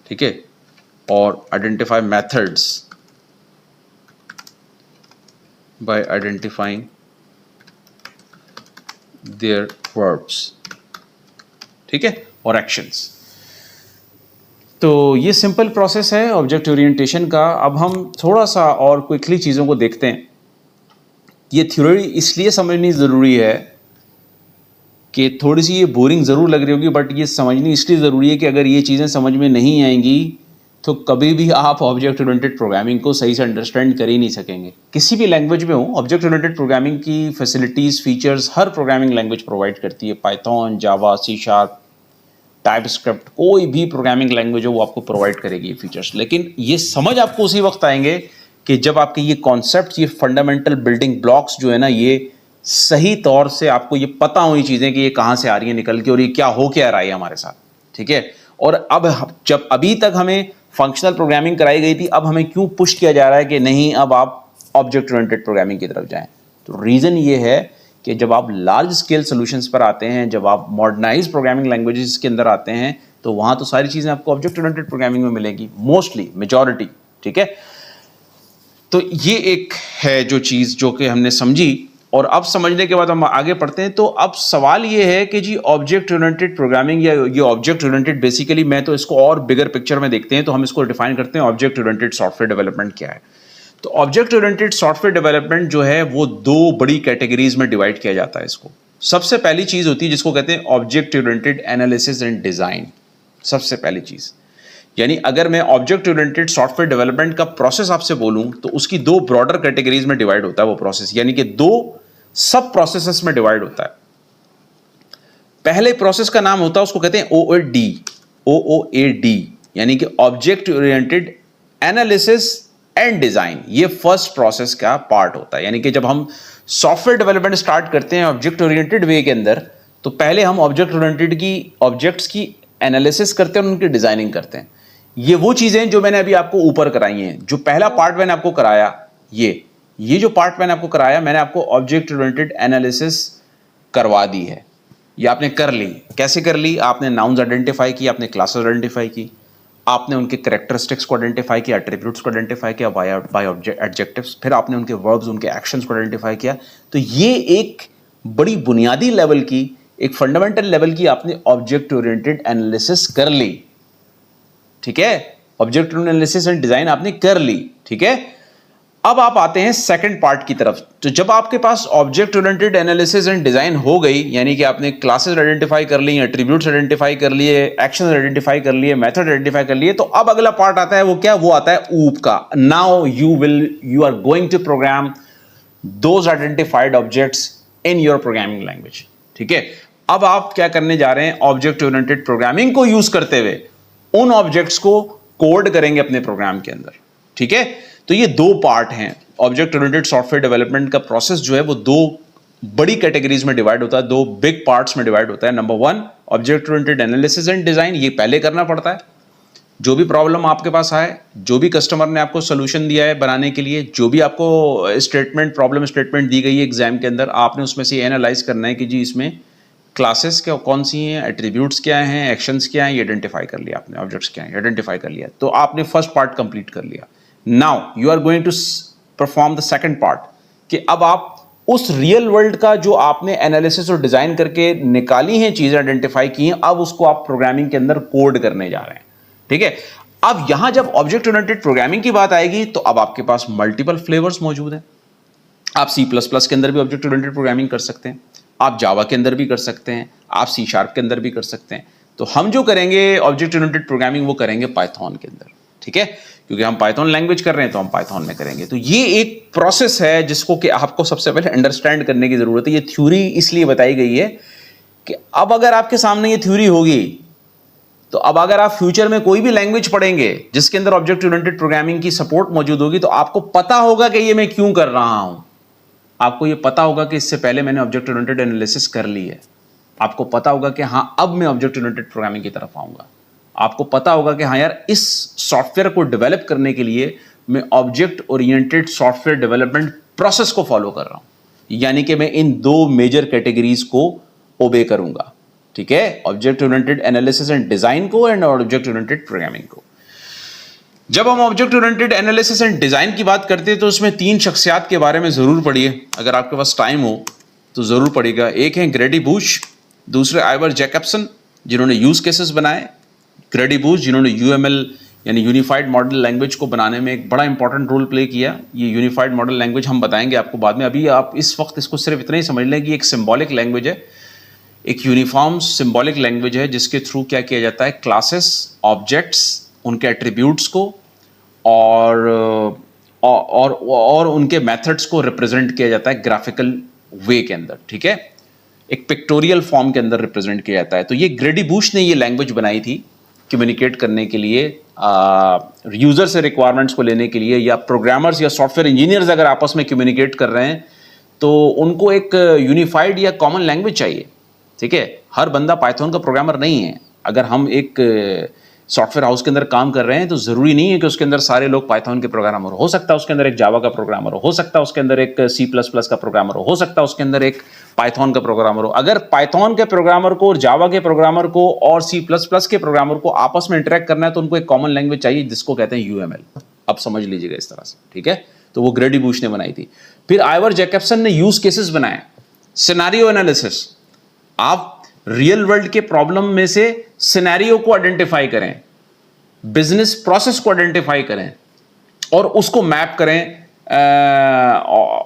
ठीक है, और identify methods by identifying their verbs, ठीक है, और एक्शंस। तो ये सिंपल प्रोसेस है ऑब्जेक्ट ओरिएंटेशन का। अब हम थोड़ा सा और क्विकली चीज़ों को देखते हैं। ये थ्योरी इसलिए समझनी ज़रूरी है कि थोड़ी सी ये बोरिंग ज़रूर लग रही होगी, बट ये समझनी इसलिए ज़रूरी है कि अगर ये चीज़ें समझ में नहीं आएंगी तो कभी भी आप ऑब्जेक्ट ओरिएंटेड प्रोग्रामिंग को सही से अंडरस्टैंड कर ही नहीं सकेंगे। किसी भी लैंग्वेज में हो, ऑब्जेक्ट ओरिएंटेड प्रोग्रामिंग की फैसिलिटीज़, फीचर्स हर प्रोग्रामिंग लैंग्वेज प्रोवाइड करती है। पाइथन, जावा, सी शार्प, टाइपस्क्रिप्ट, कोई भी प्रोग्रामिंग लैंग्वेज हो वो आपको प्रोवाइड करेगी ये फीचर्स। लेकिन ये समझ आपको उसी वक्त आएंगे कि जब आपके ये कॉन्सेप्ट, ये फंडामेंटल बिल्डिंग ब्लॉक्स जो है ना, ये सही तौर से आपको ये पता हुई चीज़ें कि ये कहाँ से आ रही है निकल के और ये क्या हो क्या रहा है हमारे साथ, ठीक है। और अब जब अभी तक हमें फंक्शनल प्रोग्रामिंग कराई गई थी, अब हमें क्यों पुश किया जा रहा है कि नहीं अब आप ऑब्जेक्ट ओरिएंटेड प्रोग्रामिंग की तरफ जाएं। तो रीज़न ये है कि जब आप लार्ज स्केल सॉल्यूशंस पर आते हैं, जब आप मॉडर्नाइज प्रोग्रामिंग लैंग्वेजेस के अंदर आते हैं, तो वहाँ तो सारी चीज़ें आपको ऑब्जेक्ट ओरिएंटेड प्रोग्रामिंग में मिलेगी, मोस्टली, मेजॉरिटी, ठीक है। तो ये एक है जो चीज़ जो कि हमने समझी, और अब समझने के बाद हम आगे पढ़ते हैं। तो अब सवाल ये है कि जी ऑब्जेक्ट ओरिएंटेड प्रोग्रामिंग या ये ऑब्जेक्ट ओरिएंटेड, बेसिकली मैं तो इसको और बिगर पिक्चर में देखते हैं तो हम इसको डिफाइन करते हैं ऑब्जेक्ट ओरिएंटेड सॉफ्टवेयर डेवलपमेंट क्या है। तो ऑब्जेक्ट ओरिएंटेड सॉफ्टवेयर डेवलपमेंट जो है वो दो बड़ी कैटेगरीज में डिवाइड किया जाता है इसको। सबसे पहली चीज़ होती है जिसको कहते हैं object oriented analysis and design. सबसे पहली चीज़, यानी अगर मैं ऑब्जेक्ट ओरिएंटेड सॉफ्टवेयर डेवलपमेंट का प्रोसेस आपसे बोलूं तो उसकी दो ब्रॉडर कैटेगरीज में डिवाइड होता है वो प्रोसेस, यानी कि दो सब प्रोसेसेस में डिवाइड होता है। पहले प्रोसेस का नाम होता है, उसको कहते हैं OOAD, यानी कि object oriented analysis and design. ये फर्स्ट प्रोसेस का पार्ट होता है, यानी कि जब हम सॉफ्टवेयर डेवलपमेंट स्टार्ट करते हैं ऑब्जेक्ट ओरिएंटेड वे के अंदर, तो पहले हम ऑब्जेक्ट ओरिएंटेड की ऑब्जेक्ट्स की एनालिसिस करते हैं और उनकी डिजाइनिंग करते हैं। ये वो चीजें जो मैंने अभी आपको ऊपर कराई हैं, जो पहला पार्ट मैंने आपको कराया, ये जो पार्ट मैंने आपको कराया, मैंने आपको ऑब्जेक्ट ओरिएंटेड एनालिसिस करवा दी है। ये आपने कर ली। कैसे कर ली? आपने नाउन्स आइडेंटिफाई की, आपने क्लासेस आइडेंटिफाई की, आपने उनके कैरेक्टरिस्टिक्स को आइडेंटिफाई किया, एट्रीब्यूट्स को आइडेंटिफाई किया बाय एडजेक्टिव्स, फिर आपने उनके वर्ब्स, उनके एक्शंस को आइडेंटिफाई किया। तो ये एक बड़ी बुनियादी लेवल की, एक फंडामेंटल लेवल की आपने ऑब्जेक्ट ओरिएंटेड एनालिसिस कर ली, ठीक है। Object oriented analysis and design आपने कर ली, ठीक है। अब आप आते हैं सेकंड पार्ट की तरफ। तो जब आपके पास object oriented analysis and design हो गई, यानी कि आपने क्लासेस आइडेंटिफाई कर ली, एट्रीब्यूट्स आइडेंटिफाई कर लिए, एक्शंस आइडेंटिफाई कर लिए, मेथड आइडेंटिफाई कर लिए, तो अब अगला पार्ट आता है, वो क्या? वो आता है ऊप का। Now you are going to program those identified objects in your programming language, ठीक है। अब आप क्या करने जा रहे हैं? ऑब्जेक्ट ओरिएंटेड प्रोग्रामिंग को यूज करते हुए उन ऑब्जेक्ट्स को कोड करेंगे अपने प्रोग्राम के अंदर, ठीक है। तो ये दो पार्ट हैं। ऑब्जेक्ट ओरिएंटेड सॉफ्टवेयर डेवलपमेंट का प्रोसेस जो है वो दो बड़ी कैटेगरीज में डिवाइड होता है, दो बिग पार्ट्स में डिवाइड होता है। Number one, object oriented analysis and design. ये पहले करना पड़ता है। जो भी प्रॉब्लम आपके पास आए, जो भी कस्टमर ने आपको सोल्यूशन दिया है बनाने के लिए, जो भी आपको स्टेटमेंट, प्रॉब्लम स्टेटमेंट दी गई है एग्जाम के अंदर, आपने उसमें से एनालाइज करना है कि जी इसमें क्लासेस क्या कौन सी हैं, एट्रीब्यूट्स क्या हैं, एक्शंस क्या हैं, ये आइडेंटिफाई कर लिया आपने, ऑब्जेक्ट्स क्या हैं आइडेंटिफाई कर लिया, तो आपने फर्स्ट पार्ट कंप्लीट कर लिया। Now you are going to perform the second part, कि अब आप उस रियल वर्ल्ड का जो आपने एनालिसिस और डिजाइन करके निकाली हैं, चीजें आइडेंटिफाई की हैं, अब उसको आप प्रोग्रामिंग के अंदर कोड करने जा रहे हैं, ठीक है। अब यहां जब ऑब्जेक्ट ओरिएंटेड प्रोग्रामिंग की बात आएगी तो अब आपके पास मल्टीपल फ्लेवर्स मौजूद हैं। आप C++ के अंदर भी ऑब्जेक्ट ओरिएंटेड प्रोग्रामिंग कर सकते हैं, आप जावा के अंदर भी कर सकते हैं, आप C# के अंदर भी कर सकते हैं। तो हम जो करेंगे ऑब्जेक्ट ओरिएंटेड प्रोग्रामिंग वो करेंगे पाइथन के अंदर, ठीक है, क्योंकि हम पाइथन लैंग्वेज कर रहे हैं तो हम पाइथन में करेंगे। तो ये एक प्रोसेस है जिसको कि आपको सबसे पहले अंडरस्टैंड करने की जरूरत है। ये थ्योरी इसलिए बताई गई है कि अब अगर आपके सामने ये थ्योरी होगी तो अब अगर आप फ्यूचर में कोई भी लैंग्वेज पढ़ेंगे जिसके अंदर ऑब्जेक्ट ओरिएंटेड प्रोग्रामिंग की सपोर्ट मौजूद होगी तो आपको पता होगा कि ये मैं क्यों कर रहा हूं। आपको ये पता होगा कि इससे पहले मैंने ऑब्जेक्ट ओरिएंटेड एनालिसिस कर ली है। आपको पता होगा कि हाँ अब मैं ऑब्जेक्ट ओरिएंटेड प्रोग्रामिंग की तरफ आऊंगा। आपको पता होगा कि हाँ यार इस सॉफ्टवेयर को डेवलप करने के लिए मैं object oriented software development process को फॉलो कर रहा हूं, यानी कि मैं इन दो मेजर कैटेगरीज को ओबे करूंगा। ठीक है, object oriented analysis and design को एंड ऑब्जेक्ट ओरिएंटेड प्रोग्रामिंग को। जब हम object oriented analysis and design की बात करते हैं तो उसमें तीन शख्सियात के बारे में जरूर पढ़िए, अगर आपके पास टाइम हो तो जरूर पढ़िएगा। एक है ग्रेडी बूश, दूसरे आइवर जैकबसन जिन्होंने यूज केसेस बनाए, ग्रेडी बूश जिन्होंने यूएमएल यानी यूनिफाइड मॉडल लैंग्वेज को बनाने में एक बड़ा इंपॉर्टेंट रोल प्ले किया। ये यूनिफाइड मॉडल लैंग्वेज हम बताएंगे आपको बाद में, अभी आप इस वक्त इसको सिर्फ इतना ही समझ लें कि एक सिंबॉलिक लैंग्वेज है, एक यूनिफॉर्म सिंबॉलिक लैंग्वेज है जिसके थ्रू क्या किया जाता है, क्लासेस, ऑब्जेक्ट्स, उनके एट्रीब्यूट्स को और उनके मेथड्स को रिप्रेजेंट किया जाता है ग्राफिकल वे के अंदर। ठीक है, एक पिक्टोरियल फॉर्म के अंदर रिप्रेजेंट किया जाता है। तो ये ग्रेडी बूश ने ये लैंग्वेज बनाई थी कम्युनिकेट करने के लिए, यूजर से रिक्वायरमेंट्स को लेने के लिए, या प्रोग्रामर्स या सॉफ्टवेयर इंजीनियर्स अगर आपस में कम्युनिकेट कर रहे हैं तो उनको एक यूनिफाइड या कॉमन लैंग्वेज चाहिए। ठीक है, हर बंदा पाइथन का प्रोग्रामर नहीं है। अगर हम एक सॉफ्टवेयर हाउस के अंदर काम कर रहे हैं तो जरूरी नहीं है कि उसके अंदर सारे लोग पाइथन के प्रोग्रामर हो सकता है उसके अंदर एक जावा का प्रोग्रामर हो सकता है उसके अंदर एक C++ का प्रोग्रामर हो सकता है उसके अंदर एक पाइथन का प्रोग्रामर हो। अगर पाइथन के प्रोग्रामर को और जावा के प्रोग्रामर को और C++ के प्रोग्रामर को आपस में इंटरेक्ट करना है तो उनको एक कॉमन लैंग्वेज चाहिए जिसको कहते हैं UML। अब समझ लीजिएगा इस तरह से। ठीक है, तो वो ग्रेडी बूश ने बनाई थी। फिर आइवर जैकबसन ने यूज केसेस बनाए, सिनेरियो एनालिसिस। आप रियल वर्ल्ड के प्रॉब्लम में से सिनेरियो को आइडेंटिफाई करें, बिजनेस प्रोसेस को आइडेंटिफाई करें और उसको मैप करें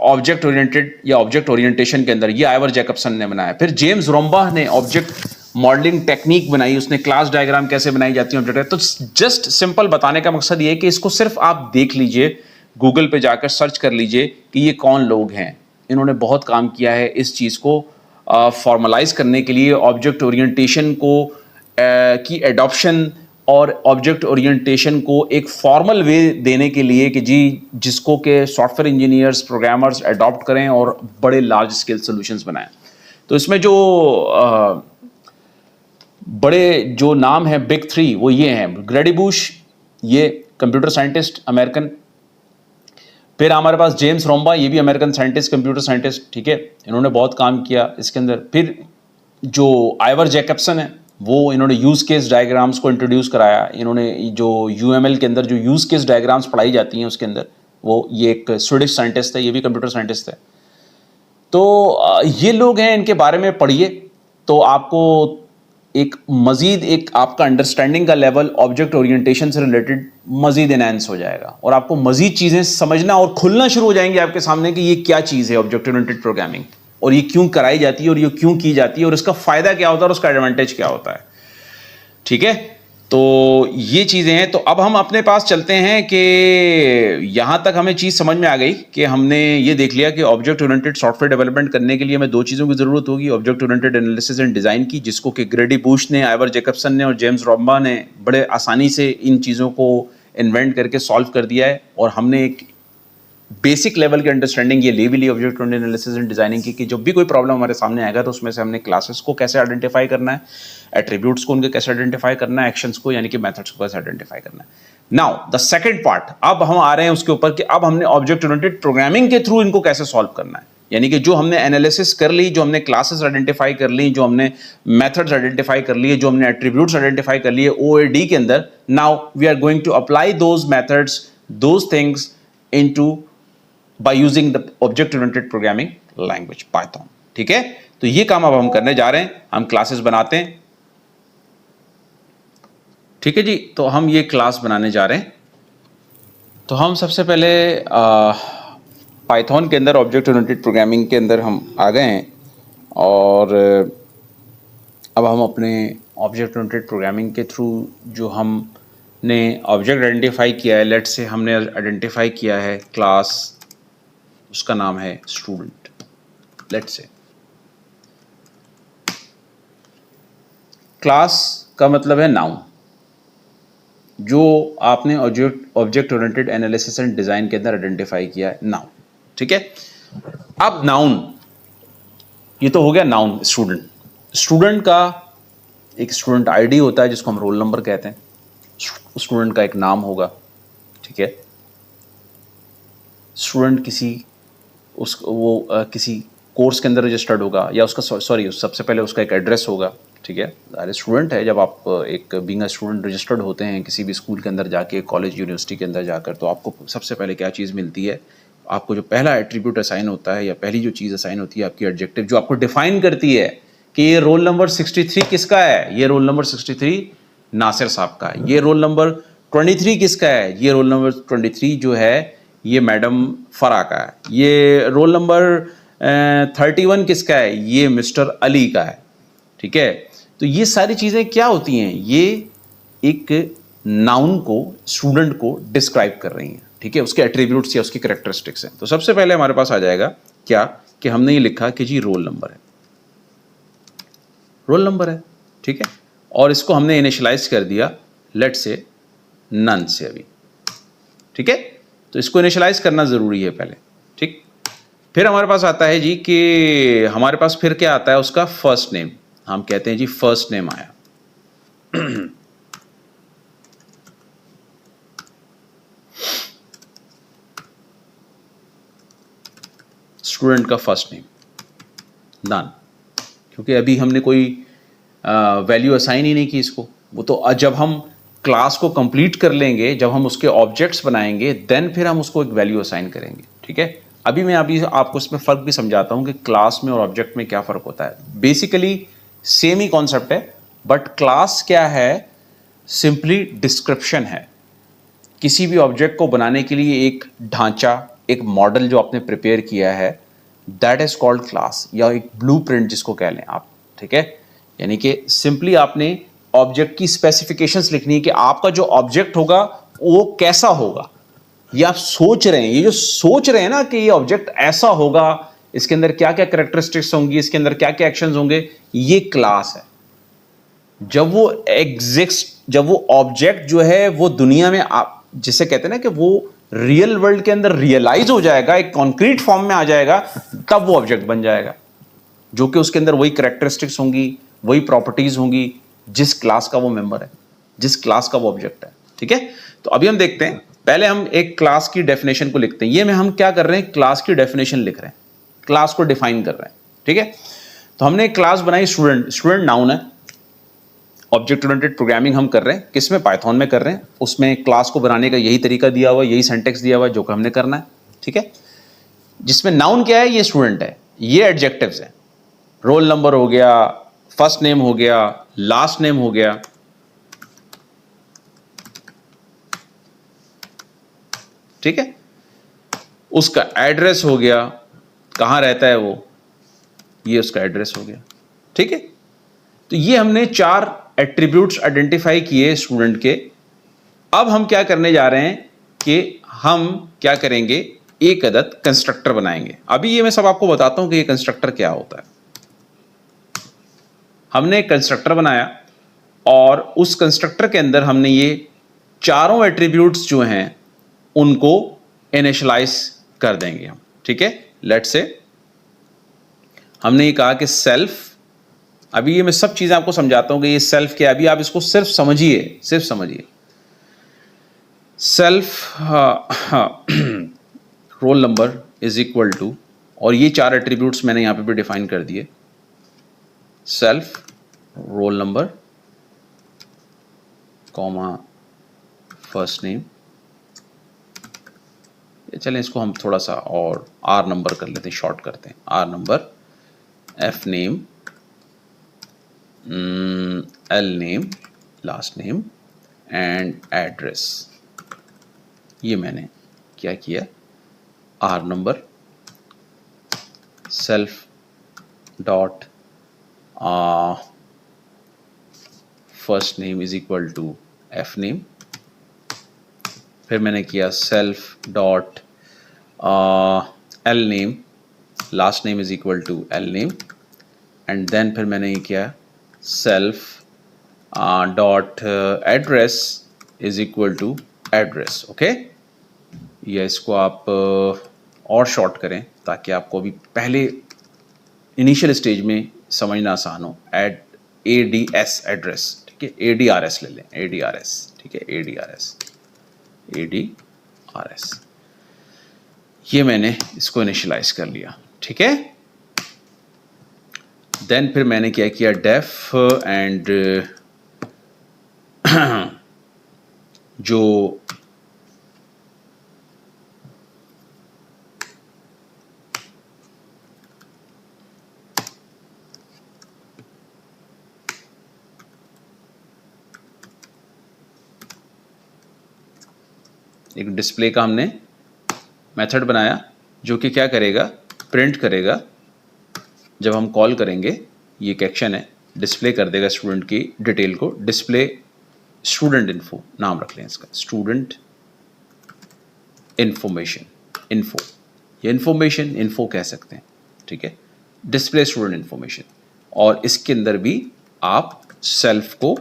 ऑब्जेक्ट ओरिएंटेड या ऑब्जेक्ट ओरिएंटेशन के अंदर। ये आइवर जैकबसन ने बनाया। फिर जेम्स रोम्बा ने ऑब्जेक्ट मॉडलिंग टेक्निक बनाई, उसने क्लास डायग्राम कैसे बनाई जाती है ऑब्जेक्ट। तो जस्ट सिंपल बताने का मकसद ये है कि इसको सिर्फ आप देख लीजिए, गूगल पे जाकर सर्च कर लीजिए कि ये कौन लोग हैं। इन्होंने बहुत काम किया है इस चीज को फॉर्मलाइज करने के लिए, ऑब्जेक्ट ओरिएंटेशन को की एडॉप्शन और ऑब्जेक्ट ओरिएंटेशन को एक फॉर्मल वे देने के लिए कि जी जिसको के सॉफ्टवेयर इंजीनियर्स, प्रोग्रामर्स अडॉप्ट करें और बड़े लार्ज स्केल सॉल्यूशंस बनाएं। तो इसमें जो बड़े जो नाम है बिग थ्री वो ये हैं, ग्रेडी बूश, ये कंप्यूटर साइंटिस्ट अमेरिकन। फिर हमारे पास जेम्स रोम्बा, ये भी अमेरिकन साइंटिस्ट, कंप्यूटर साइंटिस्ट। ठीक है, इन्होंने बहुत काम किया इसके अंदर। फिर जो आइवर जैकबसन है वो इन्होंने यूज केस डायग्राम्स को इंट्रोड्यूस कराया। इन्होंने जो UML के अंदर जो यूज केस डायग्राम्स पढ़ाई जाती हैं उसके अंदर, वो ये एक स्वीडिश साइंटिस्ट है, ये भी कंप्यूटर साइंटिस्ट है। तो ये लोग हैं, इनके बारे में पढ़िए तो आपको एक मजीद एक आपका अंडरस्टैंडिंग का लेवल ऑब्जेक्ट ओरिएंटेशन से रिलेटेड मजीद एनहांस हो जाएगा और आपको मजीद चीज़ें समझना और खुलना शुरू हो जाएंगी आपके सामने कि ये क्या चीज़ है ऑब्जेक्ट ओरिएंटेड प्रोग्रामिंग, और ये क्यों कराई जाती है और ये क्यों की जाती है और इसका फायदा क्या होता है और उसका एडवांटेज क्या होता है। ठीक है, तो ये चीज़ें हैं। तो अब हम अपने पास चलते हैं कि यहाँ तक हमें चीज़ समझ में आ गई कि हमने ये देख लिया कि ऑब्जेक्ट ओरिएंटेड सॉफ्टवेयर डेवलपमेंट करने के लिए हमें दो चीज़ों की ज़रूरत होगी, object oriented analysis and design की, जिसको कि ग्रेडी बूश ने, आइवर जैकबसन ने और जेम्स रोम्बा ने बड़े आसानी से इन चीज़ों को इन्वेंट करके सॉल्व कर दिया है। और हमने एक बेसिक लेवल की अंडरस्टैंडिंग ये ले भी ली object oriented analysis and designing की कि जब भी कोई प्रॉब्लम हमारे सामने आएगा तो उसमें से हमने क्लासेस को कैसे आइडेंटिफाई करना है, एट्रीब्यूट्स को उनके कैसे आइडेंटिफाई करना है, एक्शंस को यानी कि मेथड्स को कैसे आइडेंटिफाई करना है। नाउ द सेकंड पार्ट, अब हम आ रहे हैं उसके ऊपर कि अब हमने ऑब्जेक्ट ओरिएंटेड प्रोग्रामिंग के थ्रू इनको कैसे सॉल्व करना है। यानी कि जो हमने एनालिसिस कर ली, जो हमने क्लासेस आइडेंटिफाई कर ली, जो हमने मेथड्स आइडेंटिफाई कर लिए, जो हमने एट्रीब्यूट्स आइडेंटिफाई कर लिए OAD के अंदर, now we are going to apply those methods, those things into by using the object oriented programming language Python। ठीक है, तो ये काम अब हम करने जा रहे हैं, हम क्लासेस बनाते हैं। ठीक है जी, तो हम ये क्लास बनाने जा रहे हैं। तो हम सबसे पहले पाइथन के अंदर ऑब्जेक्ट ओरिएंटेड प्रोग्रामिंग के अंदर हम आ गए हैं और अब हम अपने ऑब्जेक्ट ओरिएंटेड प्रोग्रामिंग के थ्रू जो हम ने ऑब्जेक्ट आइडेंटिफाई किया है, लेट से हमने आइडेंटिफाई किया है क्लास, उसका नाम है स्टूडेंट, लेट से। क्लास का मतलब है नाउन, जो आपने object oriented analysis and design के अंदर आइडेंटिफाई किया है, नाउन। ठीक है, अब नाउन, ये तो हो गया नाउन स्टूडेंट। स्टूडेंट का एक स्टूडेंट आईडी होता है जिसको हम रोल नंबर कहते हैं, स्टूडेंट का एक नाम होगा। ठीक है, स्टूडेंट किसी किसी कोर्स के अंदर रजिस्टर्ड होगा, या उसका सॉरी सबसे पहले उसका एक एड्रेस होगा। ठीक है, अरे स्टूडेंट है, जब आप एक बीइंग अ स्टूडेंट रजिस्टर्ड होते हैं किसी भी स्कूल के अंदर जाके, कॉलेज यूनिवर्सिटी के अंदर जाकर, तो आपको सबसे पहले क्या चीज़ मिलती है, आपको जो पहला एट्रीब्यूट असाइन होता है या पहली जो चीज़ असाइन होती है आपकी एडजेक्टिव, जो आपको डिफाइन करती है कि ये रोल नंबर 63 किसका है, ये रोल नंबर 63 नासिर साहब का है। ये रोल नंबर 23 किसका है, ये रोल नंबर 23 जो है ये मैडम फरा का है। ये रोल नंबर 31 किसका है, ये मिस्टर अली का है। ठीक है, तो ये सारी चीज़ें क्या होती हैं, ये एक नाउन को, स्टूडेंट को डिस्क्राइब कर रही हैं। ठीक है, उसके एट्रीब्यूट्स या उसकी कैरेक्टरिस्टिक्स हैं। तो सबसे पहले हमारे पास आ जाएगा क्या, कि हमने ये लिखा कि जी रोल नंबर है, रोल नंबर है। ठीक है, और इसको हमने इनिशियलाइज कर दिया लेट से नन से अभी। ठीक है, तो इसको इनिशियलाइज करना ज़रूरी है पहले। ठीक, फिर हमारे पास आता है जी कि हमारे पास फिर क्या आता है, उसका फर्स्ट नेम। हम कहते हैं जी फर्स्ट नेम आया, स्टूडेंट का फर्स्ट नेम डन, क्योंकि अभी हमने कोई वैल्यू असाइन ही नहीं की इसको। वो तो जब हम क्लास को कंप्लीट कर लेंगे, जब हम उसके ऑब्जेक्ट्स बनाएंगे, देन फिर हम उसको एक वैल्यू असाइन करेंगे। ठीक है, अभी मैं आपको इसमें फ़र्क भी समझाता हूँ कि क्लास में और ऑब्जेक्ट में क्या फ़र्क होता है। बेसिकली सेम ही कॉन्सेप्ट है, बट क्लास क्या है, सिंपली डिस्क्रिप्शन है। किसी भी ऑब्जेक्ट को बनाने के लिए एक ढांचा, एक मॉडल जो आपने प्रिपेयर किया है, दैट इज कॉल्ड क्लास, या एक ब्लूप्रिंट जिसको कह लें आप। ठीक है, यानी कि सिंपली आपने ऑब्जेक्ट की स्पेसिफिकेशंस लिखनी है कि आपका जो ऑब्जेक्ट होगा वो कैसा होगा। ये आप सोच रहे हैं, ये जो सोच रहे हैं ना कि ये ऑब्जेक्ट ऐसा होगा, इसके अंदर क्या क्या कैरेक्टरिस्टिक्स होंगी, इसके अंदर क्या क्या एक्शंस होंगे, ये क्लास है। जब वो एग्जिस्ट, जब वो ऑब्जेक्ट जो है वो दुनिया में आप जिसे कहते हैं ना कि वो रियल वर्ल्ड के अंदर रियलाइज हो जाएगा, एक कॉन्क्रीट फॉर्म में आ जाएगा, तब वो ऑब्जेक्ट बन जाएगा, जो कि उसके अंदर वही कैरेक्टरिस्टिक्स होंगी, वही प्रॉपर्टीज होंगी जिस क्लास का वो मेंबर है, जिस क्लास का वो ऑब्जेक्ट है। ठीक है, तो अभी हम देखते हैं, पहले हम एक क्लास की डेफिनेशन को लिखते हैं। ये में हम क्या कर रहे हैं, क्लास की डेफिनेशन लिख रहे हैं, क्लास को डिफाइन कर रहे हैं। ठीक है, तो हमने एक क्लास बनाई स्टूडेंट, स्टूडेंट नाउन है। ऑब्जेक्ट ओरिएंटेड प्रोग्रामिंग हम कर रहे हैं, किसमें, पाइथन में कर रहे हैं। उसमें क्लास को बनाने का यही तरीका दिया हुआ है, यही सिंटैक्स दिया हुआ है जो कि हमने करना है। ठीक है, जिसमें नाउन क्या है, ये स्टूडेंट है, ये एडजेक्टिव्स हैं, रोल नंबर हो गया, फर्स्ट नेम हो गया, लास्ट नेम हो गया। ठीक है, उसका एड्रेस हो गया, कहां रहता है वो, ये उसका एड्रेस हो गया। ठीक है, तो ये हमने 4 एट्रीब्यूट्स आइडेंटिफाई किए स्टूडेंट के। अब हम क्या करने जा रहे हैं कि हम क्या करेंगे, एक अदद कंस्ट्रक्टर बनाएंगे। अभी ये मैं सब आपको बताता हूं कि ये कंस्ट्रक्टर क्या होता है। हमने एक कंस्ट्रक्टर बनाया और उस कंस्ट्रक्टर के अंदर हमने ये चारों एट्रीब्यूट्स जो हैं उनको इनिशियलाइज कर देंगे हम। ठीक है, लेट्स से हमने ये कहा कि सेल्फ, अभी ये मैं सब चीजें आपको समझाता हूं कि ये सेल्फ क्या है, अभी आप इसको सिर्फ समझिए, सिर्फ समझिए। Self roll number is equal to, और ये 4 एट्रीब्यूट्स मैंने यहां पे भी डिफाइन कर दिए, self roll number comma first name. चलें इसको हम थोड़ा सा और आर नंबर कर लेते हैं, शॉर्ट करते हैं, R number, F name, L name, last name and address. ये मैंने क्या किया, R number, self dot first name is equal to F name, फिर मैंने किया self dot L name, last name is equal to L name, and then फिर मैंने ये किया self dot address is equal to address. Okay, या इसको आप और शॉर्ट करें ताकि आपको अभी पहले इनिशियल स्टेज में समझना आसान हो। Add A D S address, ठीक है, ए डी आर एस ले लें, ए डी आर एस, ठीक है, A D R S, A D R S, ये मैंने इसको इनिशियलाइज कर लिया, ठीक है। देन फिर मैंने क्या किया, डेफ एंड जो एक डिस्प्ले का हमने मेथड बनाया जो कि क्या करेगा, प्रिंट करेगा जब हम कॉल करेंगे। ये एक एक्शन है, डिस्प्ले कर देगा स्टूडेंट की डिटेल को। डिस्प्ले स्टूडेंट इन्फो नाम रख लें इसका, स्टूडेंट इंफॉर्मेशन, इन्फो, ये इंफॉर्मेशन इन्फो कह सकते हैं, ठीक है, डिस्प्ले स्टूडेंट इंफॉर्मेशन। और इसके अंदर भी आप सेल्फ को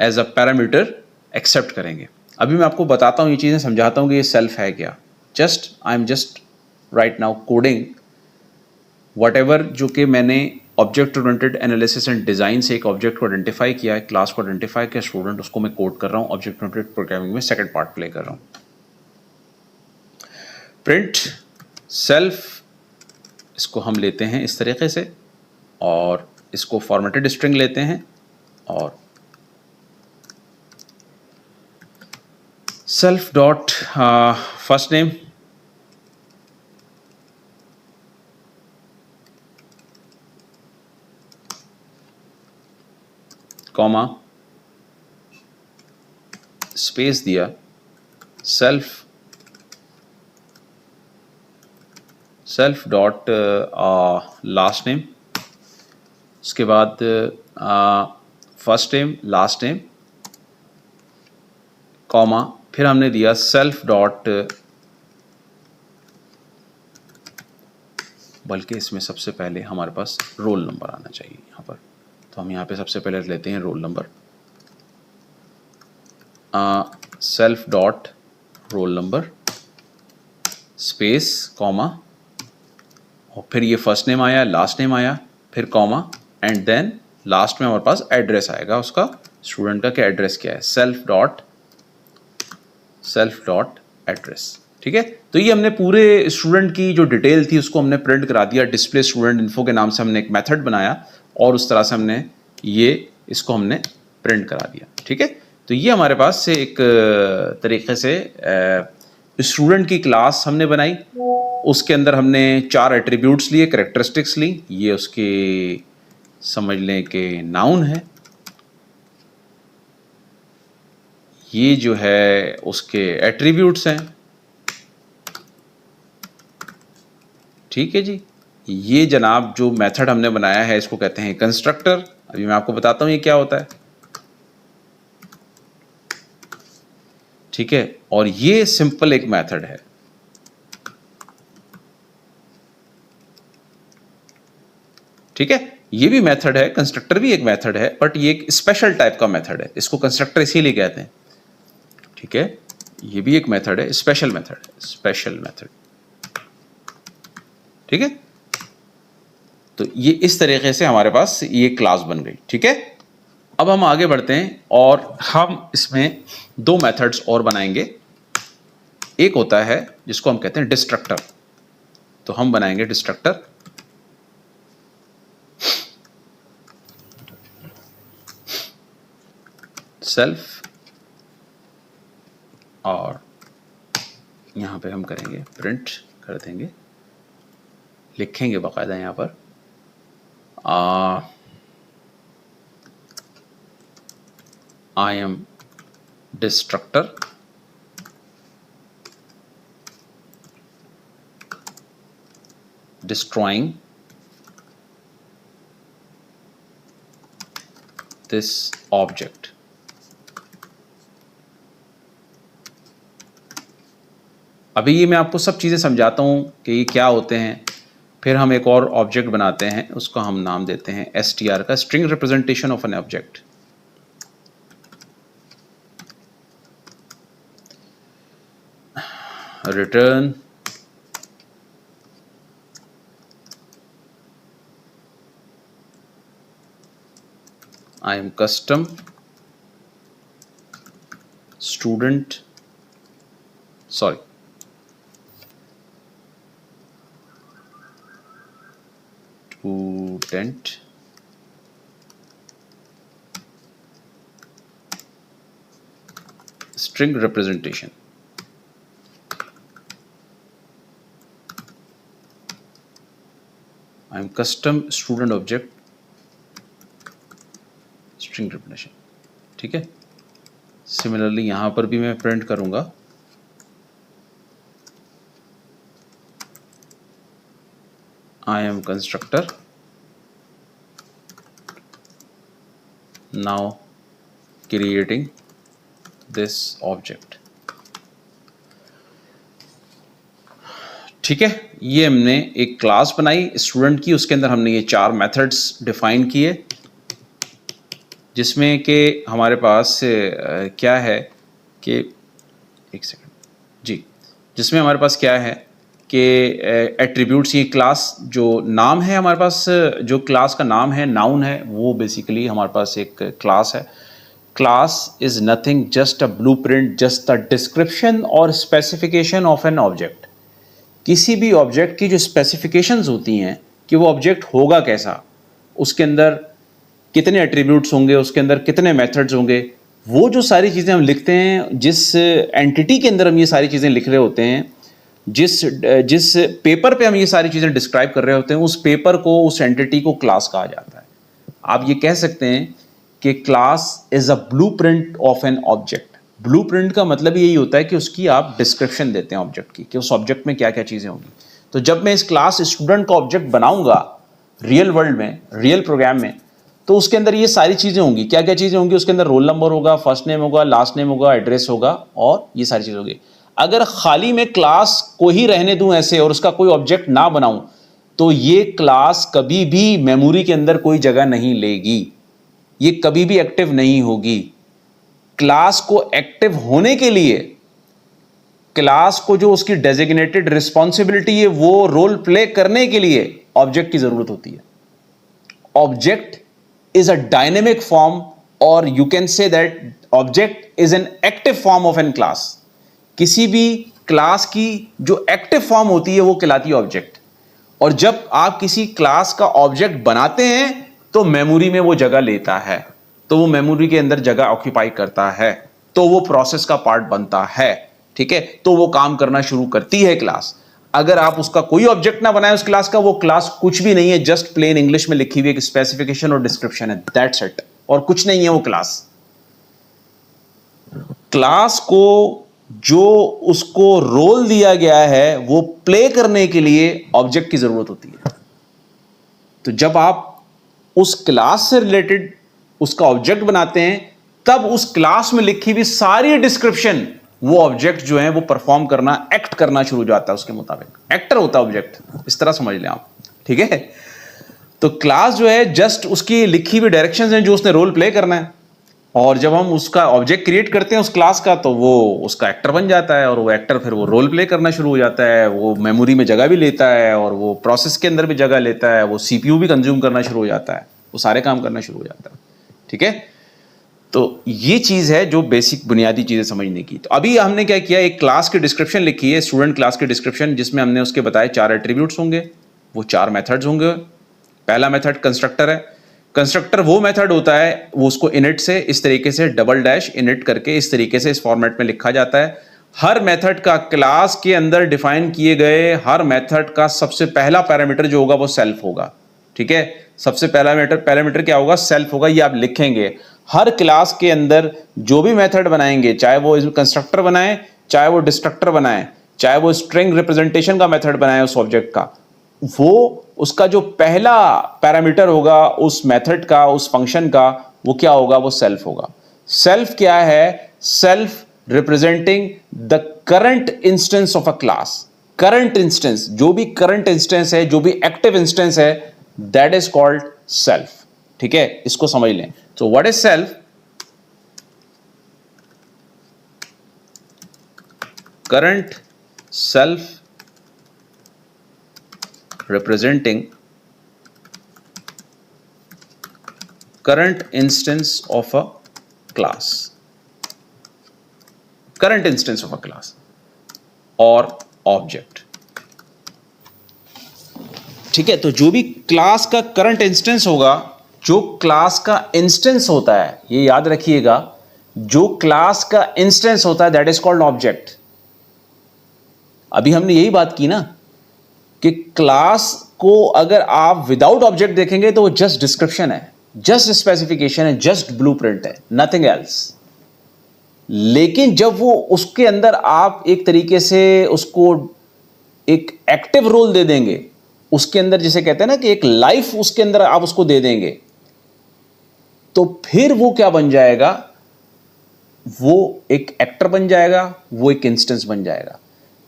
एज अ पैरामीटर एक्सेप्ट करेंगे। अभी मैं आपको बताता हूँ ये चीज़ें, समझाता हूँ कि ये सेल्फ है क्या। Just I am just right now coding what ever जो कि मैंने object oriented analysis and design से एक ऑब्जेक्ट को आइडेंटिफाई किया है, क्लास को आइडेंटिफाई किया स्टूडेंट, उसको मैं कोड कर रहा हूँ ऑब्जेक्ट ओरिएंटेड प्रोग्रामिंग में, सेकंड पार्ट प्ले कर रहा हूँ। प्रिंट सेल्फ, इसको हम लेते हैं इस तरीके से और इसको फॉर्मेटेड स्ट्रिंग लेते हैं और self dot first name, comma, space दिया, सेल्फ डॉट लास्ट नेम, उसके बाद first name last name, comma, फिर हमने दिया सेल्फ डॉट, बल्कि इसमें सबसे पहले हमारे पास रोल नंबर आना चाहिए यहाँ पर, तो हम यहाँ पे सबसे पहले लेते हैं roll number, self dot roll number space comma, और फिर ये फर्स्ट नेम आया, लास्ट नेम आया, फिर कॉमा, एंड देन लास्ट में हमारे पास एड्रेस आएगा उसका, स्टूडेंट का क्या एड्रेस क्या है, सेल्फ डॉट एड्रेस, ठीक है। तो ये हमने पूरे स्टूडेंट की जो डिटेल थी उसको हमने प्रिंट करा दिया। डिस्प्ले स्टूडेंट इन्फो के नाम से हमने एक मेथड बनाया और उस तरह से हमने इसको हमने प्रिंट करा दिया, ठीक है। तो ये हमारे पास से एक तरीके से स्टूडेंट की क्लास हमने बनाई, उसके अंदर हमने 4 एट्रीब्यूट्स लिए, कैरेक्टरिस्टिक्स ली। ये उसके समझ लें कि नाउन है, ये जो है उसके एट्रीब्यूट्स हैं, ठीक है जी। ये जनाब जो मेथड हमने बनाया है इसको कहते हैं कंस्ट्रक्टर। अभी मैं आपको बताता हूँ ये क्या होता है, ठीक है। और ये सिंपल एक मेथड है, ठीक है। ये भी मेथड है, कंस्ट्रक्टर भी एक मेथड है, बट ये एक स्पेशल टाइप का मेथड है, इसको कंस्ट्रक्टर इसीलिए कहते हैं, ठीक है। ये भी एक मेथड है, स्पेशल मेथड, ठीक है। तो ये इस तरीके से हमारे पास ये क्लास बन गई, ठीक है। अब हम आगे बढ़ते हैं और हम इसमें 2 मेथड्स और बनाएंगे। एक होता है जिसको हम कहते हैं डिस्ट्रक्टर, तो हम बनाएंगे डिस्ट्रक्टर, सेल्फ, और यहां पे हम करेंगे प्रिंट कर देंगे, लिखेंगे बाकायदा यहां पर I am destructor destroying this object, अभी ये मैं आपको सब चीज़ें समझाता हूँ कि ये क्या होते हैं, फिर हम एक और ऑब्जेक्ट बनाते हैं, उसको हम नाम देते हैं str का, string representation of an object. Return I am custom student, sorry, student string representation. I am custom student object string representation, ठीक है। सिमिलरली यहां पर भी मैं प्रिंट करूंगा I am constructor now creating this object, ठीक है। ये हमने एक क्लास बनाई स्टूडेंट की, उसके अंदर हमने ये 4 मेथड्स डिफाइन किए, जिसमें कि हमारे पास क्या है कि एक सेकंड जी, जिसमें हमारे पास क्या है कि एट्रीब्यूट्स, ये क्लास जो नाम है हमारे पास, जो क्लास का नाम है नाउन है, वो बेसिकली हमारे पास एक क्लास है। Class is nothing just a blueprint, just a description और स्पेसिफिकेशन ऑफ एन ऑब्जेक्ट। किसी भी ऑब्जेक्ट की जो स्पेसिफिकेशंस होती हैं कि वो ऑब्जेक्ट होगा कैसा, उसके अंदर कितने एट्रीब्यूट्स होंगे, उसके अंदर कितने मेथड्स होंगे, वो जो सारी चीज़ें हम लिखते हैं, जिस एंटिटी के अंदर हम ये सारी चीज़ें लिख रहे होते हैं, जिस पेपर पे हम ये सारी चीज़ें डिस्क्राइब कर रहे होते हैं, उस पेपर को, उस एंटिटी को क्लास कहा जाता है। आप ये कह सकते हैं कि class is a blueprint of an object. Blueprint का मतलब यही होता है कि उसकी आप डिस्क्रिप्शन देते हैं ऑब्जेक्ट की, कि उस ऑब्जेक्ट में क्या क्या चीज़ें होंगी। तो जब मैं इस क्लास स्टूडेंट का ऑब्जेक्ट बनाऊंगा रियल वर्ल्ड में, रियल प्रोग्राम में, तो उसके अंदर ये सारी चीज़ें होंगी। क्या क्या चीज़ें होंगी? उसके अंदर रोल नंबर होगा, फर्स्ट नेम होगा, लास्ट नेम होगा, एड्रेस होगा, और ये सारी चीज़ें होगी। अगर खाली मैं क्लास को ही रहने दूं ऐसे और उसका कोई ऑब्जेक्ट ना बनाऊं, तो ये क्लास कभी भी मेमोरी के अंदर कोई जगह नहीं लेगी, ये कभी भी एक्टिव नहीं होगी। क्लास को एक्टिव होने के लिए, क्लास को जो उसकी डेजिग्नेटेड रिस्पॉन्सिबिलिटी है वो रोल प्ले करने के लिए ऑब्जेक्ट की जरूरत होती है। Object is a dynamic form, or you can say that object is an active form of an class. किसी भी क्लास की जो एक्टिव फॉर्म होती है वो कहलाती है ऑब्जेक्ट। और जब आप किसी क्लास का ऑब्जेक्ट बनाते हैं तो मेमोरी में वो जगह लेता है, तो वो मेमोरी के अंदर जगह ऑक्यूपाई करता है, तो वो प्रोसेस का पार्ट बनता है, ठीक है। तो वो काम करना शुरू करती है क्लास। अगर आप उसका कोई ऑब्जेक्ट ना बनाए उस क्लास का, वो क्लास कुछ भी नहीं है, जस्ट प्लेन इंग्लिश में लिखी हुई एक स्पेसिफिकेशन और डिस्क्रिप्शन है, दैट्स इट, और कुछ नहीं है वो क्लास। क्लास को जो उसको रोल दिया गया है वो प्ले करने के लिए ऑब्जेक्ट की जरूरत होती है। तो जब आप उस क्लास से रिलेटेड उसका ऑब्जेक्ट बनाते हैं, तब उस क्लास में लिखी हुई सारी डिस्क्रिप्शन वो ऑब्जेक्ट जो है वो परफॉर्म करना, एक्ट करना शुरू हो जाता है उसके मुताबिक। एक्टर होता है ऑब्जेक्ट, इस तरह समझ लें आप, ठीक है। तो क्लास जो है जस्ट उसकी लिखी हुई डायरेक्शंस हैं जो उसने रोल प्ले करना है, और जब हम उसका ऑब्जेक्ट क्रिएट करते हैं उस क्लास का, तो वो उसका एक्टर बन जाता है, और वो एक्टर फिर वो रोल प्ले करना शुरू हो जाता है, वो मेमोरी में जगह भी लेता है, और वो प्रोसेस के अंदर भी जगह लेता है, वो सीपीयू भी कंज्यूम करना शुरू हो जाता है, वो सारे काम करना शुरू हो जाता है, ठीक है। तो ये चीज़ है जो बेसिक बुनियादी चीज़ें समझने की। तो अभी हमने क्या किया, एक क्लास की डिस्क्रिप्शन लिखी है, स्टूडेंट क्लास की डिस्क्रिप्शन, जिसमें हमने उसके बताए 4 एट्रीब्यूट्स होंगे, वो 4 मेथड्स होंगे। पहला मेथड कंस्ट्रक्टर है। कंस्ट्रक्टर वो मेथड होता है, वो उसको इनिट से इस तरीके से डबल डैश इनिट करके इस तरीके से इस फॉर्मेट में लिखा जाता है। हर मेथड का क्लास के अंदर डिफाइन किए गए हर मेथड का सबसे पहला पैरामीटर जो होगा वो सेल्फ होगा, ठीक है। सबसे पहला पैरामीटर क्या होगा? सेल्फ होगा। ये आप लिखेंगे हर क्लास के अंदर जो भी मेथड बनाएंगे, चाहे वो कंस्ट्रक्टर बनाए, चाहे वो डिस्ट्रक्टर बनाए, चाहे वो स्ट्रिंग रिप्रेजेंटेशन का मेथड बनाए उस ऑब्जेक्ट का, वो उसका जो पहला पैरामीटर होगा उस मेथड का, उस फंक्शन का, वो क्या होगा? वो सेल्फ होगा। सेल्फ क्या है? Self representing the current instance of a class. Current instance, जो भी करंट इंस्टेंस है, जो भी एक्टिव इंस्टेंस है, दैट इज कॉल्ड सेल्फ। ठीक है, इसको समझ लें। So what is self? Current self representing current instance of a class, current instance of a class or object। ठीक है, तो जो भी क्लास का करंट इंस्टेंस होगा, जो क्लास का इंस्टेंस होता है, ये याद रखिएगा, जो क्लास का इंस्टेंस होता है दैट इज कॉल्ड ऑब्जेक्ट। अभी हमने यही बात की ना कि क्लास को अगर आप विदाउट ऑब्जेक्ट देखेंगे तो वो जस्ट डिस्क्रिप्शन है, जस्ट स्पेसिफिकेशन है, जस्ट ब्लूप्रिंट है, नथिंग एल्स। लेकिन जब वो उसके अंदर आप एक तरीके से उसको एक एक्टिव रोल दे देंगे, उसके अंदर जिसे कहते हैं ना कि एक लाइफ उसके अंदर आप उसको दे देंगे, तो फिर वो क्या बन जाएगा? वो एक एक्टर बन जाएगा, वो एक इंस्टेंस बन जाएगा।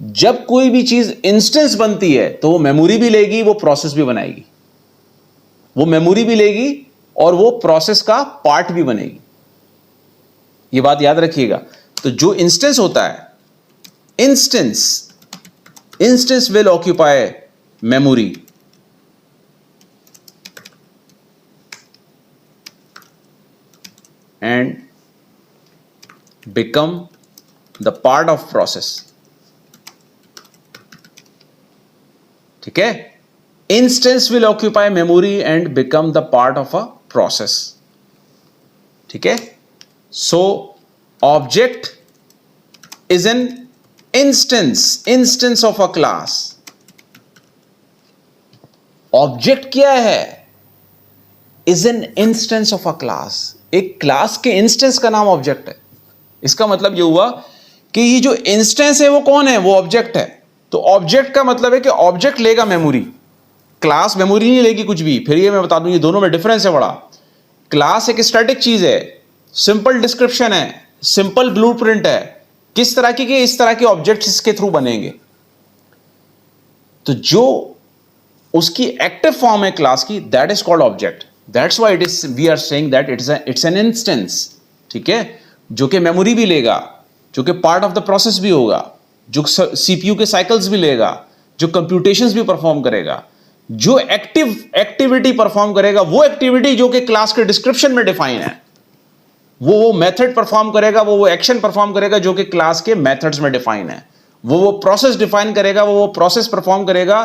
जब कोई भी चीज इंस्टेंस बनती है तो वो मेमोरी भी लेगी, वो प्रोसेस भी बनाएगी, वो मेमोरी भी लेगी और वो प्रोसेस का पार्ट भी बनेगी। ये बात याद रखिएगा। तो जो इंस्टेंस होता है, instance will occupy memory and become the part of process. ठीक है, instance will occupy memory and become the part of a process. ठीक है, so object is an instance of a class. Object क्या है? Is an instance of a class. एक class के instance का नाम ऑब्जेक्ट है। इसका मतलब यह हुआ कि ये जो इंस्टेंस है वो कौन है? वो ऑब्जेक्ट है। तो ऑब्जेक्ट का मतलब है कि ऑब्जेक्ट लेगा मेमोरी, क्लास मेमोरी नहीं लेगी कुछ भी। फिर ये मैं बता दूं, ये दोनों में डिफरेंस है बड़ा। क्लास एक स्टैटिक चीज है, सिंपल डिस्क्रिप्शन है, सिंपल ब्लूप्रिंट है। किस तरह की? इस तरह के ऑब्जेक्ट्स इसके थ्रू बनेंगे। तो जो उसकी एक्टिव फॉर्म है क्लास की, that is called object. That's why we are saying that it's an instance. ठीक है, जो कि मेमोरी भी लेगा, जो कि पार्ट ऑफ द प्रोसेस भी होगा, जो सीपीयू के साइकिल्स भी लेगा, जो कंप्यूटेशंस भी परफॉर्म करेगा, जो एक्टिविटी परफॉर्म करेगा, वो एक्टिविटी जो कि क्लास के डिस्क्रिप्शन में डिफाइन है, वो मेथड परफॉर्म करेगा, वो एक्शन परफॉर्म करेगा जो कि क्लास के मेथड्स में डिफाइन है, वो प्रोसेस डिफाइन करेगा, वो प्रोसेस परफॉर्म करेगा,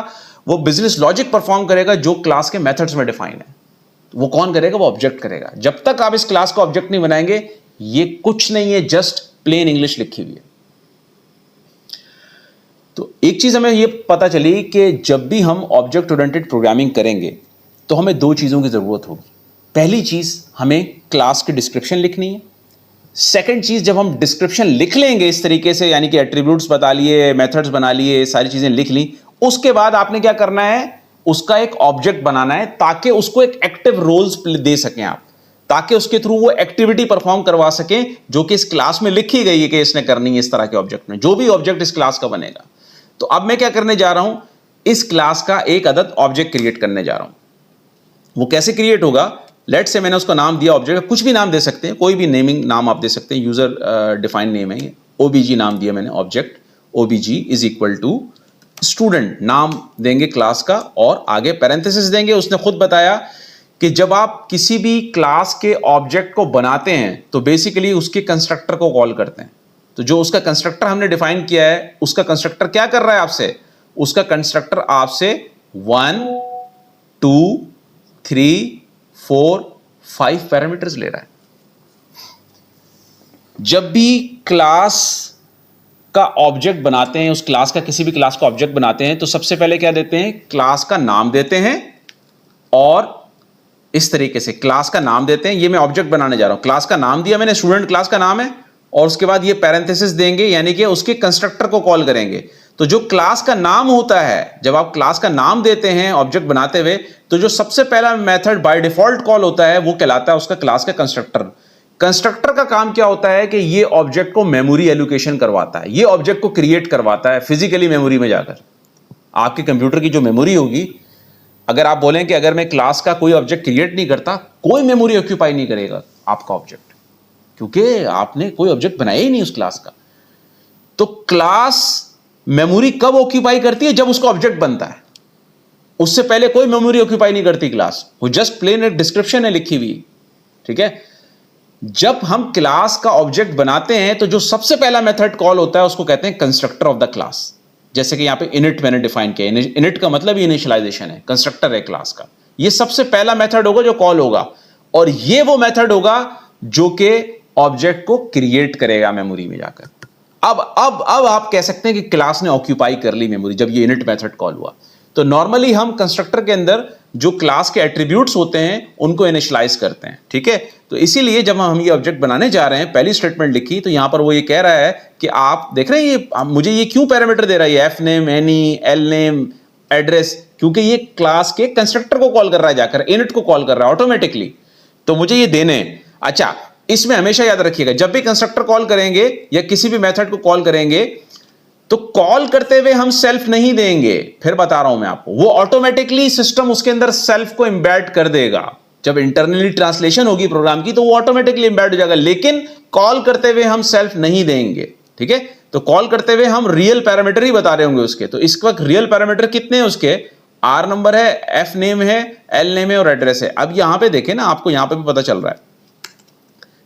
वो बिजनेस लॉजिक परफॉर्म करेगा जो क्लास के मेथड्स में डिफाइन है। वो कौन करेगा? वो ऑब्जेक्ट करेगा। जब तक आप इस क्लास को ऑब्जेक्ट नहीं बनाएंगे, ये कुछ नहीं है, जस्ट प्लेन इंग्लिश लिखी हुई है। तो एक चीज हमें ये पता चली कि जब भी हम ऑब्जेक्ट ओरिएंटेड प्रोग्रामिंग करेंगे तो हमें दो चीजों की जरूरत होगी। पहली चीज, हमें क्लास की डिस्क्रिप्शन लिखनी है। सेकंड चीज, जब हम डिस्क्रिप्शन लिख लेंगे इस तरीके से, यानी कि एट्रीब्यूट्स बता लिए, मेथड्स बना लिए, सारी चीजें लिख ली, उसके बाद आपने क्या करना है? उसका एक ऑब्जेक्ट बनाना है ताकि उसको एक एक्टिव रोल्स दे सकें आप, ताकि उसके थ्रू वो एक्टिविटी परफॉर्म करवा सकें जो कि इस क्लास में लिखी गई है कि इसने करनी है। इस तरह के ऑब्जेक्ट में जो भी ऑब्जेक्ट इस क्लास का बनेगा। तो अब मैं क्या करने जा रहा हूं? इस क्लास का एक अदद ऑब्जेक्ट क्रिएट करने जा रहा हूं। वो कैसे क्रिएट होगा? लेट से मैंने उसका नाम दिया ऑब्जेक्ट, कुछ भी नाम दे सकते हैं, कोई भी नेमिंग नाम आप दे सकते हैं, यूजर डिफाइंड नेम है, ओबीजी नाम दिया मैंने object. OBJ is equal to student नाम देंगे क्लास का, और आगे पैरेंथेसिस देंगे। उसने खुद बताया कि जब आप किसी भी क्लास के ऑब्जेक्ट को बनाते हैं तो बेसिकली उसके कंस्ट्रक्टर को कॉल करते हैं। तो जो उसका कंस्ट्रक्टर हमने डिफाइन किया है, उसका कंस्ट्रक्टर क्या कर रहा है आपसे? उसका कंस्ट्रक्टर आपसे 1 2 3 4 5 पैरामीटर्स ले रहा है। जब भी क्लास का ऑब्जेक्ट बनाते हैं, उस क्लास का, किसी भी क्लास का ऑब्जेक्ट बनाते हैं, तो सबसे पहले क्या देते हैं? क्लास का नाम देते हैं, और इस तरीके से क्लास का नाम देते हैं। ये मैं ऑब्जेक्ट बनाने जा रहा हूं, क्लास का नाम दिया मैंने, स्टूडेंट क्लास का नाम है, और उसके बाद ये पैरेंथेसिस देंगे, यानी कि उसके कंस्ट्रक्टर को कॉल करेंगे। तो जो क्लास का नाम होता है, जब आप क्लास का नाम देते हैं ऑब्जेक्ट बनाते हुए, तो जो सबसे पहला मेथड बाय डिफॉल्ट कॉल होता है वो कहलाता है उसका क्लास का कंस्ट्रक्टर। कंस्ट्रक्टर का काम क्या होता है कि ये ऑब्जेक्ट को मेमोरी एलोकेशन करवाता है, ये ऑब्जेक्ट को क्रिएट करवाता है फिजिकली मेमोरी में जाकर। आपके कंप्यूटर की जो मेमोरी होगी, अगर आप बोलें कि अगर मैं क्लास का कोई ऑब्जेक्ट क्रिएट नहीं करता, कोई मेमोरी ऑक्यूपाई नहीं करेगा आपका ऑब्जेक्ट, क्योंकि आपने कोई ऑब्जेक्ट बनाया ही नहीं उस क्लास का। तो क्लास मेमोरी कब ऑक्यूपाई करती है? जब उसका ऑब्जेक्ट बनता है। उससे पहले कोई मेमोरी ऑक्यूपाई नहीं करती क्लास, वो जस्ट प्लेन एक डिस्क्रिप्शन है लिखी हुई, ठीक है। जब हम क्लास का ऑब्जेक्ट बनाते हैं तो जो सबसे पहला मेथड कॉल होता है उसको कहते हैं कंस्ट्रक्टर ऑफ द क्लास। जैसे कि यहां पे इनिट मैंने डिफाइन किया, इनिट का मतलब ही इनिशियलाइजेशन है, कंस्ट्रक्टर है क्लास का। ये सबसे पहला मेथड होगा जो कॉल होगा, और ये वो मेथड होगा जो कि ऑब्जेक्ट को क्रिएट करेगा मेमोरी में जाकर। अब आप कह सकते हैं कि क्लास ने ऑक्यूपाई कर ली मेमोरी जब ये इनिट मेथड कॉल हुआ। तो नॉर्मली हम कंस्ट्रक्टर के अंदर जो क्लास के एट्रीब्यूट्स होते हैं उनको इनिशियलाइज करते हैं, ठीक है। तो इसीलिए जब हम ये ऑब्जेक्ट बनाने जा रहे हैं, पहली स्टेटमेंट लिखी तो यहां पर वो ये कह रहा है कि आप देख रहे हैं ये मुझे ये क्यों पैरामीटर दे रहा है, F name, any, L name, address, क्योंकि ये क्लास के कंस्ट्रक्टर को कॉल कर रहा है जाकर, इनिट को कॉल कर रहा है ऑटोमेटिकली। तो मुझे ये देने हैं। अच्छा, इसमें हमेशा याद रखिएगा जब भी कंस्ट्रक्टर कॉल करेंगे या किसी भी मेथड को कॉल करेंगे तो कॉल करते हुए हम सेल्फ नहीं देंगे। फिर बता रहा हूं मैं आपको, वो ऑटोमेटिकली सिस्टम उसके अंदर सेल्फ को एम्बेड कर देगा। जब इंटरनली ट्रांसलेशन होगी प्रोग्राम की तो वो ऑटोमेटिकली एम्बेड हो जाएगा, लेकिन कॉल करते हुए हम सेल्फ नहीं देंगे, ठीक है। तो कॉल करते हुए हम रियल पैरामीटर ही बता रहे होंगे उसके। तो इस वक्त रियल पैरामीटर कितने हैं उसके? आर नंबर है, एफ नेम है, एल नेम है और एड्रेस है। अब यहां पे देखें ना, आपको यहां पे भी पता चल रहा है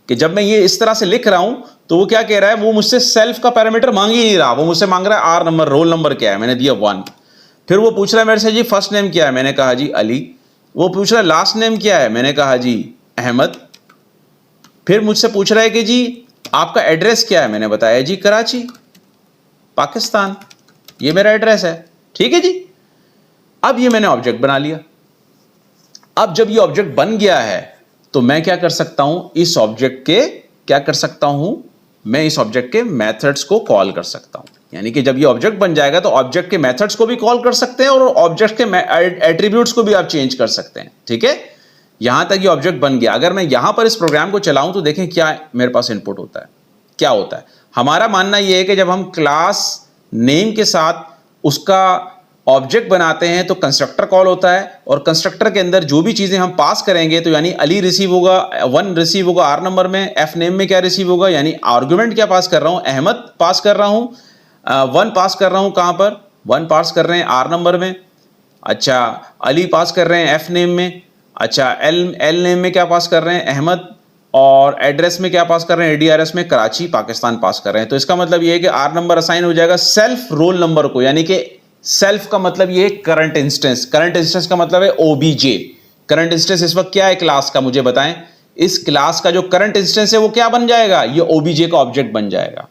कि जब मैं ये इस तरह से लिख रहा हूं तो वो क्या कह रहा है, वो मुझसे सेल्फ का पैरामीटर मांग ही नहीं रहा, वो मुझसे मांग रहा है आर नंबर, रोल नंबर क्या है, मैंने दिया 1। फिर वो पूछ रहा है मेरे से जी फर्स्ट नेम क्या है, मैंने कहा जी अली। वो पूछ रहा है लास्ट नेम क्या है, मैंने कहा जी अहमद। फिर मुझसे पूछ रहा है कि जी आपका एड्रेस क्या है, मैंने बताया जी कराची पाकिस्तान, ये मेरा एड्रेस है, ठीक है जी। अब ये मैंने ऑब्जेक्ट बना लिया। अब जब ये ऑब्जेक्ट बन गया है तो मैं क्या कर सकता हूं, इस ऑब्जेक्ट के क्या कर सकता हूं, मैं इस ऑब्जेक्ट के मेथड्स को कॉल कर सकता हूं। यानी कि जब ये ऑब्जेक्ट बन जाएगा तो ऑब्जेक्ट के मेथड्स को भी कॉल कर सकते हैं और ऑब्जेक्ट के एट्रीब्यूट्स को भी आप चेंज कर सकते हैं, ठीक है। यहां तक ये ऑब्जेक्ट बन गया। अगर मैं यहां पर इस प्रोग्राम को चलाऊं तो देखें क्या मेरे पास इनपुट होता है, क्या होता है। हमारा मानना यह है कि जब हम क्लास नेम के साथ उसका ऑब्जेक्ट बनाते हैं तो कंस्ट्रक्टर कॉल होता है, और कंस्ट्रक्टर के अंदर जो भी चीजें हम पास करेंगे तो यानी अली रिसीव होगा, 1 रिसीव होगा आर नंबर में, एफ नेम में क्या रिसीव होगा, यानी आर्गुमेंट क्या पास कर रहा हूं, अहमद पास कर रहा हूं, 1 पास कर रहा हूं, कहां पर 1 पास कर रहे हैं आर नंबर में। अच्छा, अली पास कर रहे हैं एफ नेम में। अच्छा, एल नेम में क्या पास कर रहे हैं, अहमद, और एड्रेस में क्या पास कर रहे हैं, एडीआरएस में कराची पाकिस्तान पास कर रहे हैं। तो इसका मतलब ये है कि आर नंबर असाइन हो जाएगा सेल्फ रोल नंबर को, यानी कि सेल्फ का मतलब ये करंट इंस्टेंस, करंट इंस्टेंस का मतलब है ओबीजे। करंट इंस्टेंस इस वक्त क्या है क्लास का, मुझे बताएं। इस क्लास का जो करंट इंस्टेंस है वो क्या बन जाएगा, ये ओबीजे का ऑब्जेक्ट बन जाएगा।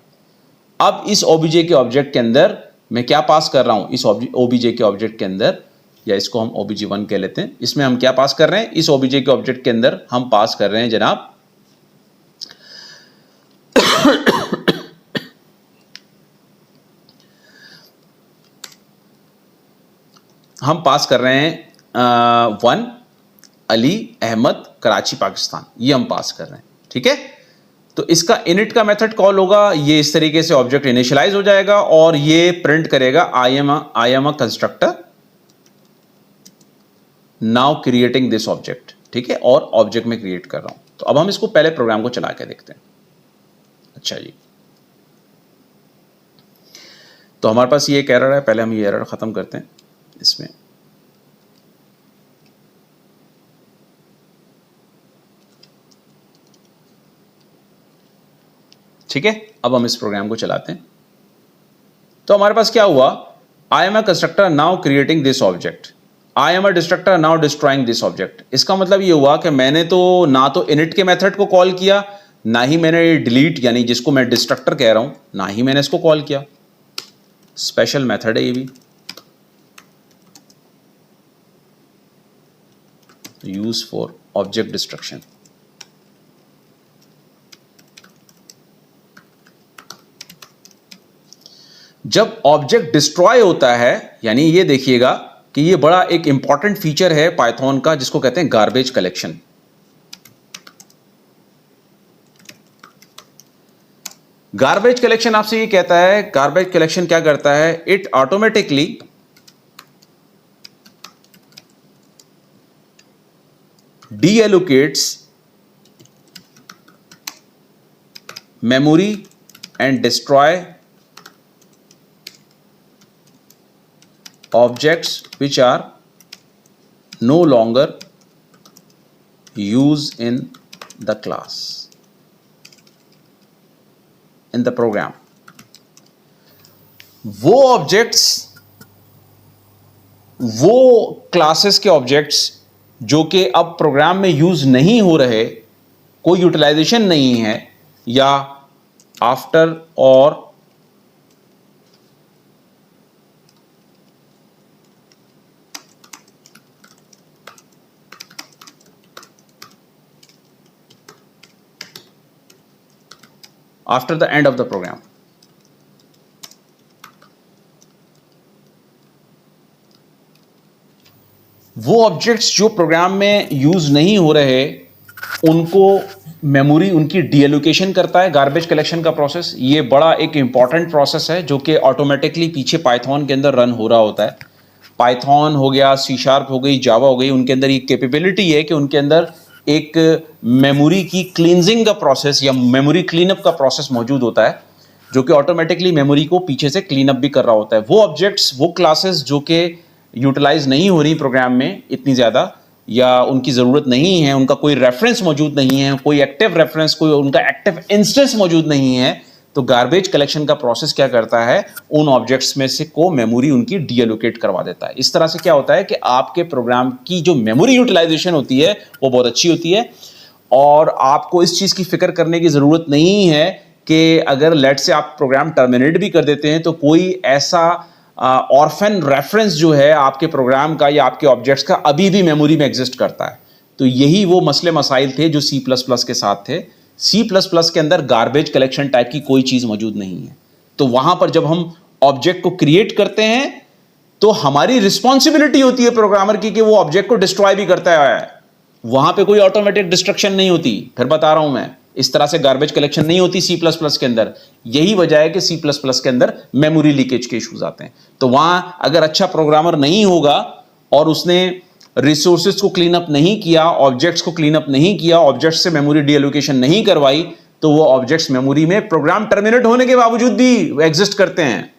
अब इस ओबीजे के ऑब्जेक्ट के अंदर मैं क्या पास कर रहा हूं, इस ओबीजे के ऑब्जेक्ट के अंदर, या इसको हम OBJ1 कह लेते हैं, इसमें हम क्या पास कर रहे हैं, इस ओबीजे के ऑब्जेक्ट के अंदर हम पास कर रहे हैं जनाब हम पास कर रहे हैं 1 अली अहमद कराची पाकिस्तान, ये हम पास कर रहे हैं, ठीक है। तो इसका इनिट का मेथड कॉल होगा, ये इस तरीके से ऑब्जेक्ट इनिशियलाइज हो जाएगा और ये प्रिंट करेगा I am a constructor now creating this object, ठीक है, और ऑब्जेक्ट में क्रिएट कर रहा हूं। तो अब हम इसको पहले प्रोग्राम को चला के देखते हैं। अच्छा जी, तो हमारे पास ये एक एरर है, पहले हम ये एरर खत्म करते हैं इसमें। ठीक है, अब हम इस प्रोग्राम को चलाते हैं। तो हमारे पास क्या हुआ, I am a constructor now creating this object, I am a destructor now destroying this object. इसका मतलब ये हुआ कि मैंने तो ना तो इनिट के मेथड को कॉल किया, ना ही मैंने डिलीट यानी जिसको मैं डिस्ट्रक्टर कह रहा हूं, ना ही मैंने इसको कॉल किया। स्पेशल मेथड है ये भी, यूज फॉर ऑब्जेक्ट डिस्ट्रक्शन। जब ऑब्जेक्ट डिस्ट्रॉय होता है, यानी ये देखिएगा कि ये बड़ा एक इंपॉर्टेंट फीचर है पाइथन का जिसको कहते हैं गार्बेज कलेक्शन। गार्बेज कलेक्शन आपसे ये कहता है, गार्बेज कलेक्शन क्या करता है, it automatically deallocates memory and destroy objects which are no longer used in the class, in the program. वो ऑब्जेक्ट्स, वो क्लासेस के ऑब्जेक्ट्स जो कि अब प्रोग्राम में यूज नहीं हो रहे, कोई यूटिलाइजेशन नहीं है, या after the end of the program, वो ऑब्जेक्ट्स जो प्रोग्राम में यूज नहीं हो रहे उनको मेमोरी उनकी डीएलोकेशन करता है गार्बेज कलेक्शन का प्रोसेस। ये बड़ा एक इंपॉर्टेंट प्रोसेस है जो कि ऑटोमेटिकली पीछे पाइथन के अंदर रन हो रहा होता है। पाइथन हो गया, सी शार्प हो गई, जावा हो गई, उनके अंदर ये कैपेबिलिटी है कि उनके अंदर एक मेमोरी की क्लींजिंग का प्रोसेस या मेमोरी क्लीनअप का प्रोसेस मौजूद होता है जो कि ऑटोमेटिकली मेमोरी को पीछे से क्लीनअप भी कर रहा होता है। वो ऑब्जेक्ट्स, वो क्लासेस जो कि यूटिलाइज नहीं हो रही प्रोग्राम में इतनी ज़्यादा, या उनकी ज़रूरत नहीं है, उनका कोई रेफरेंस मौजूद नहीं है, कोई एक्टिव रेफरेंस, कोई उनका एक्टिव इंस्टेंस मौजूद नहीं है, तो गार्बेज कलेक्शन का प्रोसेस क्या करता है, उन ऑब्जेक्ट्स में से को मेमोरी उनकी डीएलोकेट करवा देता है। इस तरह से क्या होता है कि आपके प्रोग्राम की जो मेमोरी यूटिलाइजेशन होती है वो बहुत अच्छी होती है, और आपको इस चीज़ की फिक्र करने की ज़रूरत नहीं है कि अगर लेट से आप प्रोग्राम टर्मिनेट भी कर देते हैं तो कोई ऐसा ऑर्फन रेफरेंस जो है आपके प्रोग्राम का या आपके ऑब्जेक्ट्स का अभी भी मेमोरी में एग्जिस्ट करता है। तो यही वो मसले मसाइल थे जो C++ के साथ थे। C++ के अंदर गार्बेज कलेक्शन टाइप की कोई चीज़ मौजूद नहीं है। तो वहां पर जब हम ऑब्जेक्ट को क्रिएट करते हैं तो हमारी रिस्पॉन्सिबिलिटी होती है प्रोग्रामर की कि वो ऑब्जेक्ट को डिस्ट्रॉय भी करता है। वहां पे कोई ऑटोमेटिक डिस्ट्रक्शन नहीं होती। फिर बता रहा हूं मैं, इस तरह से गार्बेज कलेक्शन नहीं होती C++ के अंदर। यही वजह है कि C++ के अंदर मेमोरी लीकेज के इश्यूज आते हैं। तो वहां अगर अच्छा प्रोग्रामर नहीं होगा और उसने रिसोर्सेज को क्लीन अप नहीं किया, ऑब्जेक्ट्स को क्लीन अप नहीं किया, ऑब्जेक्ट्स से मेमोरी डीएलोकेशन नहीं करवाई, तो वो ऑब्जेक्ट्स मेमोरी में प्रोग्राम टर्मिनेट होने के बावजूद भी एग्जिस्ट करते हैं,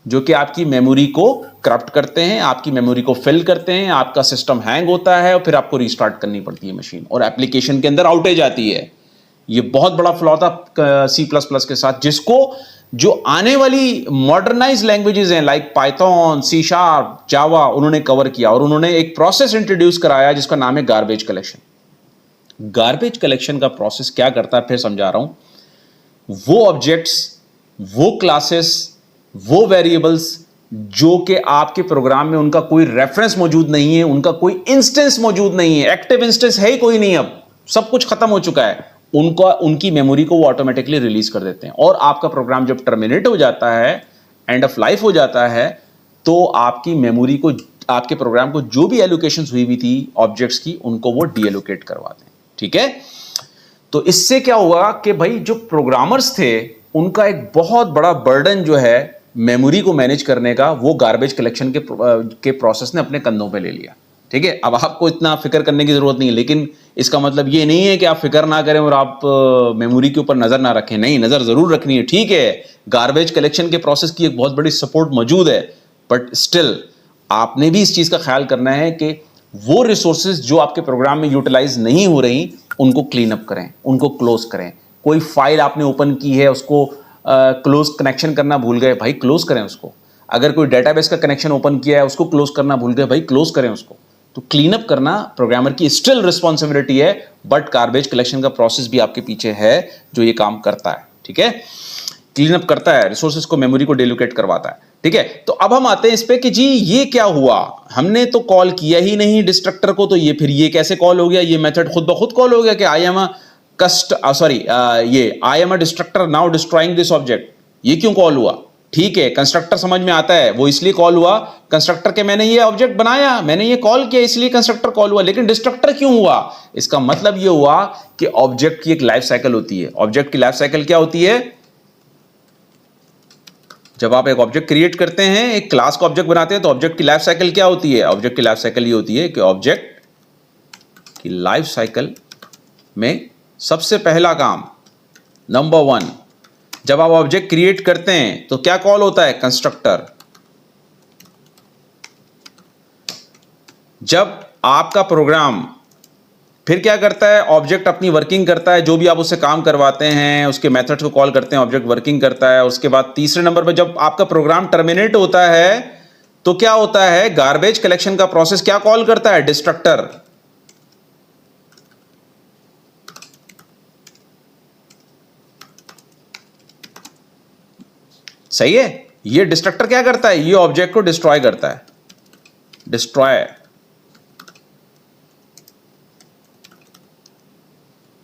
जो कि आपकी मेमोरी को करप्ट करते हैं, आपकी मेमोरी को फिल करते हैं, आपका सिस्टम हैंग होता है और फिर आपको रीस्टार्ट करनी पड़ती है मशीन, और एप्लीकेशन के अंदर आउटेज आती है। ये बहुत बड़ा फ्लॉ था C++ के साथ, जिसको जो आने वाली मॉडर्नाइज लैंग्वेजेस हैं लाइक पाइथन, सी शार्प, जावा, उन्होंने कवर किया, और उन्होंने एक प्रोसेस इंट्रोड्यूस कराया जिसका नाम है गार्बेज कलेक्शन। गार्बेज कलेक्शन का प्रोसेस क्या करता है, फिर समझा रहा हूं। वो ऑब्जेक्ट्स, वो क्लासेस, वो वेरिएबल्स जो कि आपके प्रोग्राम में उनका कोई रेफरेंस मौजूद नहीं है, उनका कोई इंस्टेंस मौजूद नहीं है, एक्टिव इंस्टेंस है ही कोई नहीं, अब सब कुछ खत्म हो चुका है, उनकी मेमोरी को वो ऑटोमेटिकली रिलीज कर देते हैं। और आपका प्रोग्राम जब टर्मिनेट हो जाता है, एंड ऑफ लाइफ हो जाता है, तो आपकी मेमोरी को, आपके प्रोग्राम को जो भी एलोकेशंस हुई थी ऑब्जेक्ट्स की, उनको वो डीएलोकेट करवा दें। ठीक है, तो इससे क्या हुआ कि भाई जो प्रोग्रामर्स थे उनका एक बहुत बड़ा बर्डन जो है मेमोरी को मैनेज करने का, वो गार्बेज कलेक्शन के प्रोसेस ने अपने कंधों पे ले लिया। ठीक है, अब आपको इतना फिक्र करने की जरूरत नहीं है, लेकिन इसका मतलब ये नहीं है कि आप फिक्र ना करें और आप मेमोरी के ऊपर नजर ना रखें। नहीं, नजर जरूर रखनी है। ठीक है, गार्बेज कलेक्शन के प्रोसेस की एक बहुत बड़ी सपोर्ट मौजूद है, बट स्टिल आपने भी इस चीज का ख्याल करना है कि वो रिसोर्सेज जो आपके प्रोग्राम में यूटिलाइज नहीं हो रही, उनको क्लीन अप करें, उनको क्लोज करें। कोई फाइल आपने ओपन की है, उसको क्लोज कनेक्शन करना भूल गए, भाई क्लोज करें उसको। अगर कोई डेटाबेस का कनेक्शन ओपन किया है, उसको क्लोज करना भूल गए, भाई क्लोज करें उसको। तो क्लीन अप करना प्रोग्रामर की स्टिल रिस्पॉन्सिबिलिटी है, बट गार्बेज कलेक्शन का प्रोसेस भी आपके पीछे है जो ये काम करता है। ठीक है, क्लीन अप करता है, रिसोर्सेज को, मेमोरी को डिलोकेट करवाता है। ठीक है, तो अब हम आते हैं इस पे कि जी ये क्या हुआ, हमने तो कॉल किया ही नहीं डिस्ट्रक्टर को, तो ये फिर ये कैसे कॉल हो गया, ये मेथड खुद ब खुद कॉल हो गया कि I am a destructor now destroying this object. ये क्यों कॉल हुआ? ठीक है, कंस्ट्रक्टर समझ में आता है, वो इसलिए कॉल हुआ, कंस्ट्रक्टर के मैंने ये ऑब्जेक्ट बनाया, मैंने ये कॉल किया, इसलिए कंस्ट्रक्टर कॉल हुआ। लेकिन डिस्ट्रक्टर क्यों हुआ? इसका मतलब ये हुआ कि ऑब्जेक्ट की एक लाइफ साइकिल होती है। ऑब्जेक्ट की लाइफ साइकिल क्या होती है? जब आप एक ऑब्जेक्ट क्रिएट करते हैं, एक क्लास का ऑब्जेक्ट बनाते हैं, तो ऑब्जेक्ट की लाइफ साइकिल क्या होती है? ऑब्जेक्ट की लाइफ साइकिल ये होती है कि ऑब्जेक्ट की लाइफ साइकिल में सबसे पहला काम, नंबर 1, जब आप ऑब्जेक्ट क्रिएट करते हैं तो क्या कॉल होता है? कंस्ट्रक्टर। जब आपका प्रोग्राम फिर क्या करता है? ऑब्जेक्ट अपनी वर्किंग करता है, जो भी आप उससे काम करवाते हैं उसके मेथड्स को कॉल करते हैं, ऑब्जेक्ट वर्किंग करता है। उसके बाद तीसरे नंबर पर जब आपका प्रोग्राम टर्मिनेट होता है तो क्या होता है? गार्बेज कलेक्शन का प्रोसेस क्या कॉल करता है? डिस्ट्रक्टर। सही है? ये डिस्ट्रक्टर क्या करता है? ये ऑब्जेक्ट को डिस्ट्रॉय करता है, डिस्ट्रॉय।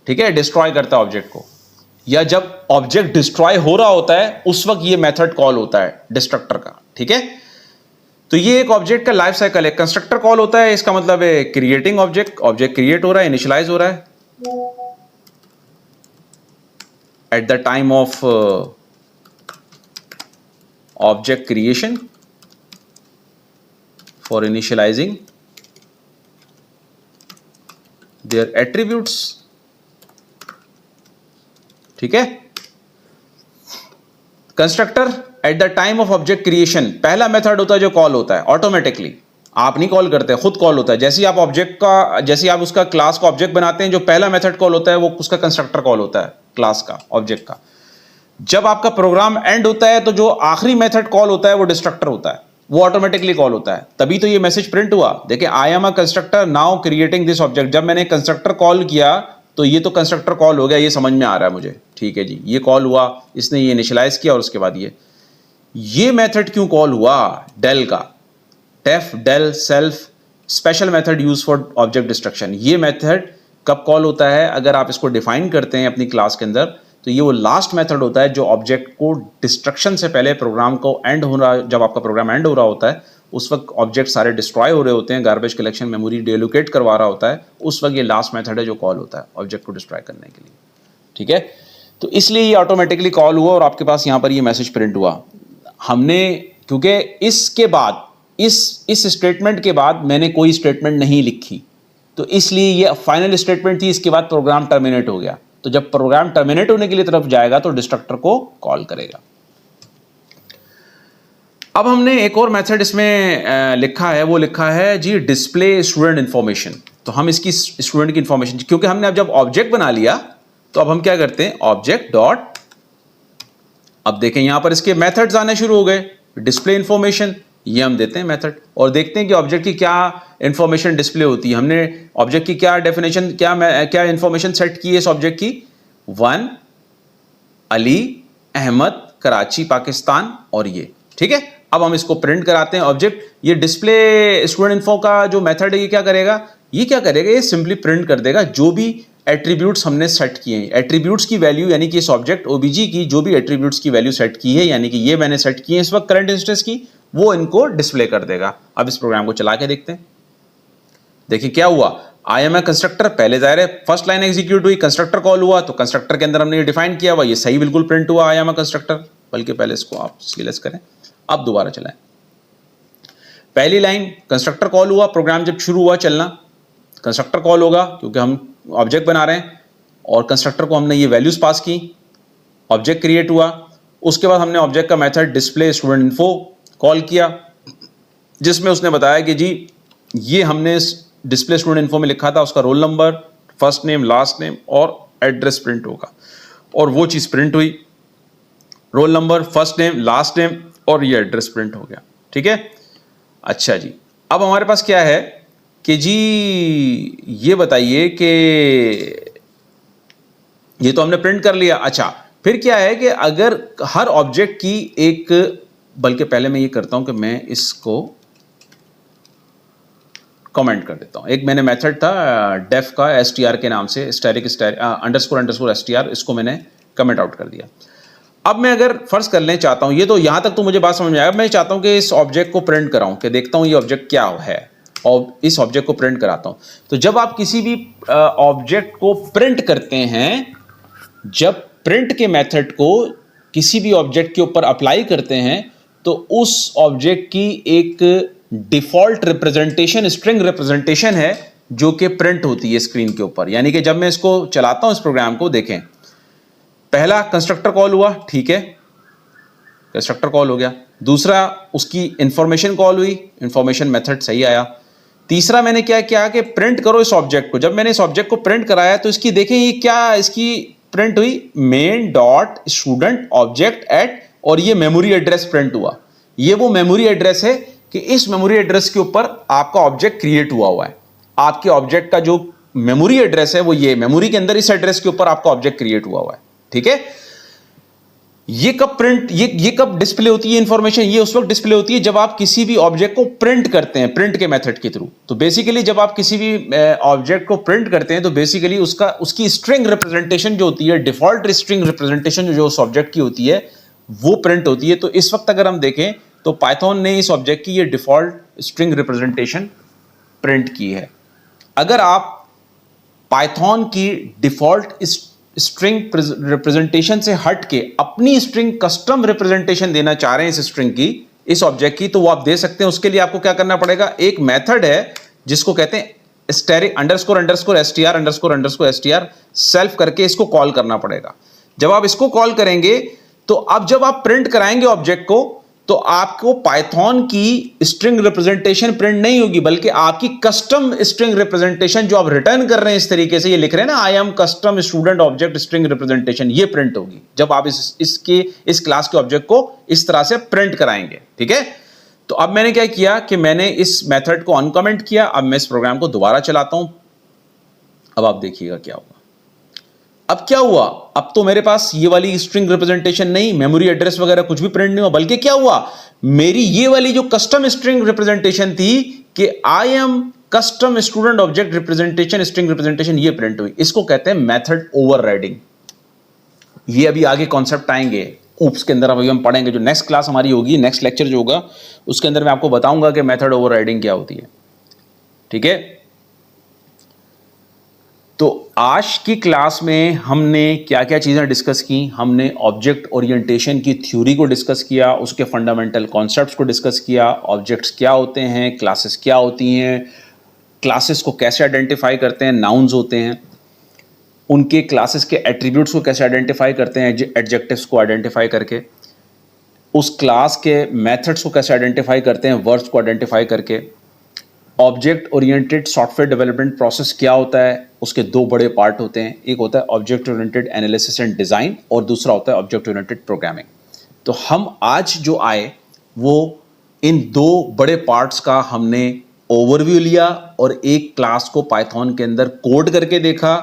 ठीक है, डिस्ट्रॉय करता है ऑब्जेक्ट को। या जब ऑब्जेक्ट डिस्ट्रॉय हो रहा होता है उस वक्त ये मेथड कॉल होता है डिस्ट्रक्टर का। ठीक है, तो ये एक ऑब्जेक्ट का लाइफ साइकिल है। कंस्ट्रक्टर कॉल होता है, इसका मतलब है क्रिएटिंग ऑब्जेक्ट, ऑब्जेक्ट क्रिएट हो रहा है, इनिशियलाइज हो रहा है at the time of object creation for initializing their attributes. ठीक है, constructor at the time of object creation पहला मेथड होता है जो कॉल होता है ऑटोमेटिकली। आप नहीं कॉल करते, खुद कॉल होता है। जैसे ही आप ऑब्जेक्ट का, जैसे आप उसका क्लास का ऑब्जेक्ट बनाते हैं, जो पहला मेथड कॉल होता है वो उसका कंस्ट्रक्टर कॉल होता है, क्लास का, ऑब्जेक्ट का। जब आपका प्रोग्राम एंड होता है तो जो आखिरी मेथड कॉल होता है वो डिस्ट्रक्टर होता है, वो ऑटोमेटिकली कॉल होता है। तभी तो ये मैसेज प्रिंट हुआ। देखिए, I am a constructor now creating this object. जब मैंने कंस्ट्रक्टर कॉल किया तो ये तो कंस्ट्रक्टर कॉल हो गया, ये समझ में आ रहा है मुझे। ठीक है जी, ये कॉल हुआ, इसने ये इनिशियलाइज किया और उसके बाद ये मेथड क्यों कॉल हुआ? डेल का, def del self special method use for object destruction. ये मेथड कब कॉल होता है? अगर आप इसको डिफाइन करते हैं अपनी क्लास के अंदर, तो ये वो लास्ट मेथड होता है जो ऑब्जेक्ट को डिस्ट्रक्शन से पहले, प्रोग्राम को एंड हो रहा, जब आपका प्रोग्राम एंड हो रहा होता है उस वक्त ऑब्जेक्ट सारे डिस्ट्रॉय हो रहे होते हैं, गार्बेज कलेक्शन, मेमोरी डिलोकेट करवा रहा होता है, उस वक्त ये लास्ट मेथड है जो कॉल होता है ऑब्जेक्ट को डिस्ट्रॉय करने के लिए। ठीक है, तो इसलिए ये ऑटोमेटिकली कॉल हुआ और आपके पास यहां पर ये मैसेज प्रिंट हुआ। हमने, क्योंकि इसके बाद, इस स्टेटमेंट के बाद मैंने कोई स्टेटमेंट नहीं लिखी, तो इसलिए ये फाइनल स्टेटमेंट थी। इसके बाद प्रोग्राम टर्मिनेट हो गया, तो जब प्रोग्राम टर्मिनेट होने के लिए तरफ जाएगा तो डिस्ट्रक्टर को कॉल करेगा। अब हमने एक और मेथड इसमें लिखा है, वो लिखा है जी डिस्प्ले स्टूडेंट इंफॉर्मेशन। तो हम इसकी स्टूडेंट की इंफॉर्मेशन, क्योंकि हमने अब जब ऑब्जेक्ट बना लिया तो अब हम क्या करते हैं? ऑब्जेक्ट डॉट, अब देखें यहां पर इसके मेथड्स आने शुरू हो गए। डिस्प्ले इंफॉर्मेशन, ये हम देते हैं मेथड, और देखते हैं कि ऑब्जेक्ट की क्या इंफॉर्मेशन डिस्प्ले होती है। हमने ऑब्जेक्ट की क्या डेफिनेशन, क्या इंफॉर्मेशन सेट की है इस ऑब्जेक्ट की? 1 अली अहमद कराची पाकिस्तान, और ये। ठीक है, अब हम इसको प्रिंट कराते हैं ऑब्जेक्ट। ये डिस्प्ले स्टूडेंट इन्फो का जो मेथड है ये क्या करेगा? ये सिंपली प्रिंट कर देगा जो भी एट्रीब्यूट्स हमने सेट किए हैं। एट्रीब्यूट्स की वैल्यू, यानी कि इस ऑब्जेक्ट ओबीजी की जो भी एट्रीब्यूट्स की वैल्यू सेट की है, यानी कि ये मैंने सेट की है इस वक्त करंट इंस्टेंस की, वो इनको डिस्प्ले कर देगा। अब इस प्रोग्राम को चला के देखते हैं। देखिए क्या हुआ? आई एम ए कंस्ट्रक्टर, पहले जाहिर है फर्स्ट लाइन एग्जीक्यूट हुई, कंस्ट्रक्टर कॉल हुआ, तो कंस्ट्रक्टर के अंदर हमने ये डिफाइन किया हुआ, ये सही बिल्कुल प्रिंट हुआ, आई एम ए कंस्ट्रक्टर। बल्कि पहले इसको आप सीलेक्ट करें, अब दोबारा चलाएं। पहली लाइन कंस्ट्रक्टर कॉल हुआ, प्रोग्राम जब शुरू हुआ चलना, कंस्ट्रक्टर कॉल होगा क्योंकि हम ऑब्जेक्ट बना रहे हैं, और कंस्ट्रक्टर को हमने ये वैल्यूज पास की, ऑब्जेक्ट क्रिएट हुआ। उसके बाद हमने ऑब्जेक्ट का method display student info call किया, जिसमें उसने बताया कि जी ये हमने डिस्प्ले स्टूडेंट इन्फो में लिखा था उसका roll number, first name, last name और एड्रेस प्रिंट होगा, और वो चीज़ प्रिंट हुई। Roll number, first name, last name और ये एड्रेस प्रिंट हो गया। ठीक है, अच्छा जी, अब हमारे पास क्या है कि जी ये बताइए कि ये तो हमने प्रिंट कर लिया। अच्छा, फिर क्या है कि अगर हर ऑब्जेक्ट की एक, बल्कि पहले मैं ये करता हूं कि मैं इसको कमेंट कर देता हूं। एक मैंने मेथड था डेफ का str के नाम से, स्टैटिक अंडरस्कोर str, इसको मैंने कमेंट आउट कर दिया। अब मैं अगर फर्ज कर लें चाहता हूं, ये तो यहां तक तो मुझे बात समझ में आया, मैं चाहता हूं कि इस ऑब्जेक्ट को प्रिंट कराऊं, कि देखता हूं ये ऑब्जेक्ट क्या है, और इस ऑब्जेक्ट को प्रिंट कराता हूं। तो जब आप किसी भी ऑब्जेक्ट को प्रिंट करते हैं, जब प्रिंट के मेथड को किसी भी ऑब्जेक्ट के ऊपर अप्लाई करते हैं तो उस ऑब्जेक्ट की एक डिफॉल्ट रिप्रेजेंटेशन स्ट्रिंग रिप्रेजेंटेशन है जो कि प्रिंट होती है स्क्रीन के ऊपर। यानी कि जब मैं इसको चलाता हूं इस प्रोग्राम को, देखें पहला कंस्ट्रक्टर कॉल हुआ, ठीक है, कंस्ट्रक्टर कॉल हो गया। दूसरा उसकी इंफॉर्मेशन कॉल हुई, इंफॉर्मेशन मेथड सही आया। तीसरा मैंने क्या किया कि प्रिंट करो इस ऑब्जेक्ट को। जब मैंने इस ऑब्जेक्ट को प्रिंट कराया तो इसकी देखें ये क्या, इसकी प्रिंट हुई main dot student object at, और ये मेमोरी एड्रेस प्रिंट हुआ। ये वो मेमोरी एड्रेस है कि इस मेमोरी एड्रेस के ऊपर आपका ऑब्जेक्ट क्रिएट हुआ है। आपके ऑब्जेक्ट का जो मेमोरी एड्रेस है वो ये मेमोरी के अंदर इस एड्रेस के ऊपर आपका ऑब्जेक्ट क्रिएट हुआ है, ठीक है। ये कब प्रिंट, ये कब डिस्प्ले होती है इंफॉर्मेशन, ये उस वक्त डिस्प्ले होती है जब आप किसी भी ऑब्जेक्ट को प्रिंट करते हैं प्रिंट के मेथड के थ्रू। तो बेसिकली जब आप किसी भी ऑब्जेक्ट को प्रिंट करते हैं तो बेसिकली उसकी स्ट्रिंग रिप्रेजेंटेशन जो होती है, डिफॉल्ट स्ट्रिंग रिप्रेजेंटेशन जो उस ऑब्जेक्ट की होती है वो प्रिंट होती है। तो इस वक्त अगर हम देखें तो पाइथन ने इस ऑब्जेक्ट की ये डिफॉल्ट स्ट्रिंग रिप्रेजेंटेशन प्रिंट की है। अगर आप पाइथन की डिफॉल्ट स्ट्रिंग रिप्रेजेंटेशन से हट के अपनी स्ट्रिंग कस्टम रिप्रेजेंटेशन देना चाह रहे हैं इस स्ट्रिंग की, इस ऑब्जेक्ट की, तो वो आप दे सकते हैं। उसके लिए आपको क्या करना पड़ेगा, एक मेथड है जिसको कहते हैं static underscore underscore str underscore underscore str self करके इसको कॉल करना पड़ेगा। जब आप इसको कॉल करेंगे तो अब जब आप प्रिंट कराएंगे ऑब्जेक्ट को तो आपको पाइथन की स्ट्रिंग रिप्रेजेंटेशन प्रिंट नहीं होगी, बल्कि आपकी कस्टम स्ट्रिंग रिप्रेजेंटेशन जो आप रिटर्न कर रहे हैं इस तरीके से, ये लिख रहे हैं ना I am custom student object string representation, ये प्रिंट होगी जब आप इस क्लास के ऑब्जेक्ट को इस तरह से प्रिंट कराएंगे, ठीक है। तो अब मैंने क्या किया कि मैंने इस मेथड को अनकमेंट किया। अब मैं इस प्रोग्राम को दोबारा चलाता हूं। अब आप देखिएगा क्या होगा। अब क्या हुआ, अब तो मेरे पास ये वाली स्ट्रिंग रिप्रेजेंटेशन नहीं, मेमोरी एड्रेस वगैरह कुछ भी प्रिंट नहीं हुआ, बल्कि क्या हुआ, मेरी ये वाली जो कस्टम स्ट्रिंग रिप्रेजेंटेशन थी कि I am custom student object representation string representation, ये प्रिंट हुई। इसको कहते हैं मेथड ओवरराइडिंग। ये अभी आगे कॉन्सेप्ट आएंगे ऊप्स के अंदर, अभी हम पढ़ेंगे। जो नेक्स्ट क्लास हमारी होगी, नेक्स्ट लेक्चर जो होगा उसके अंदर मैं आपको बताऊंगा कि मेथड ओवरराइडिंग क्या होती है, ठीक है। तो आज की क्लास में हमने क्या क्या चीज़ें डिस्कस की, हमने ऑब्जेक्ट ओरिएंटेशन की थ्योरी को डिस्कस किया, उसके फंडामेंटल कॉन्सेप्ट्स को डिस्कस किया, ऑब्जेक्ट्स क्या होते हैं, क्लासेस क्या होती हैं, क्लासेस को कैसे आइडेंटिफाई करते हैं, नाउन्स होते हैं, उनके क्लासेस के एट्रीब्यूट्स को कैसे आइडेंटिफाई करते हैं एडजेक्टिव्स को आइडेंटिफाई करके, उस क्लास के मेथड्स को कैसे आइडेंटिफाई करते हैं वर्ब्स को आइडेंटिफाई करके। Object oriented software development process क्या होता है, उसके दो बड़े पार्ट होते हैं, एक होता है object oriented analysis and design और दूसरा होता है ऑब्जेक्ट ओरिएंटेड प्रोग्रामिंग। तो हम आज जो आए वो इन दो बड़े पार्ट्स का हमने ओवरव्यू लिया और एक क्लास को पाइथन के अंदर कोड करके देखा,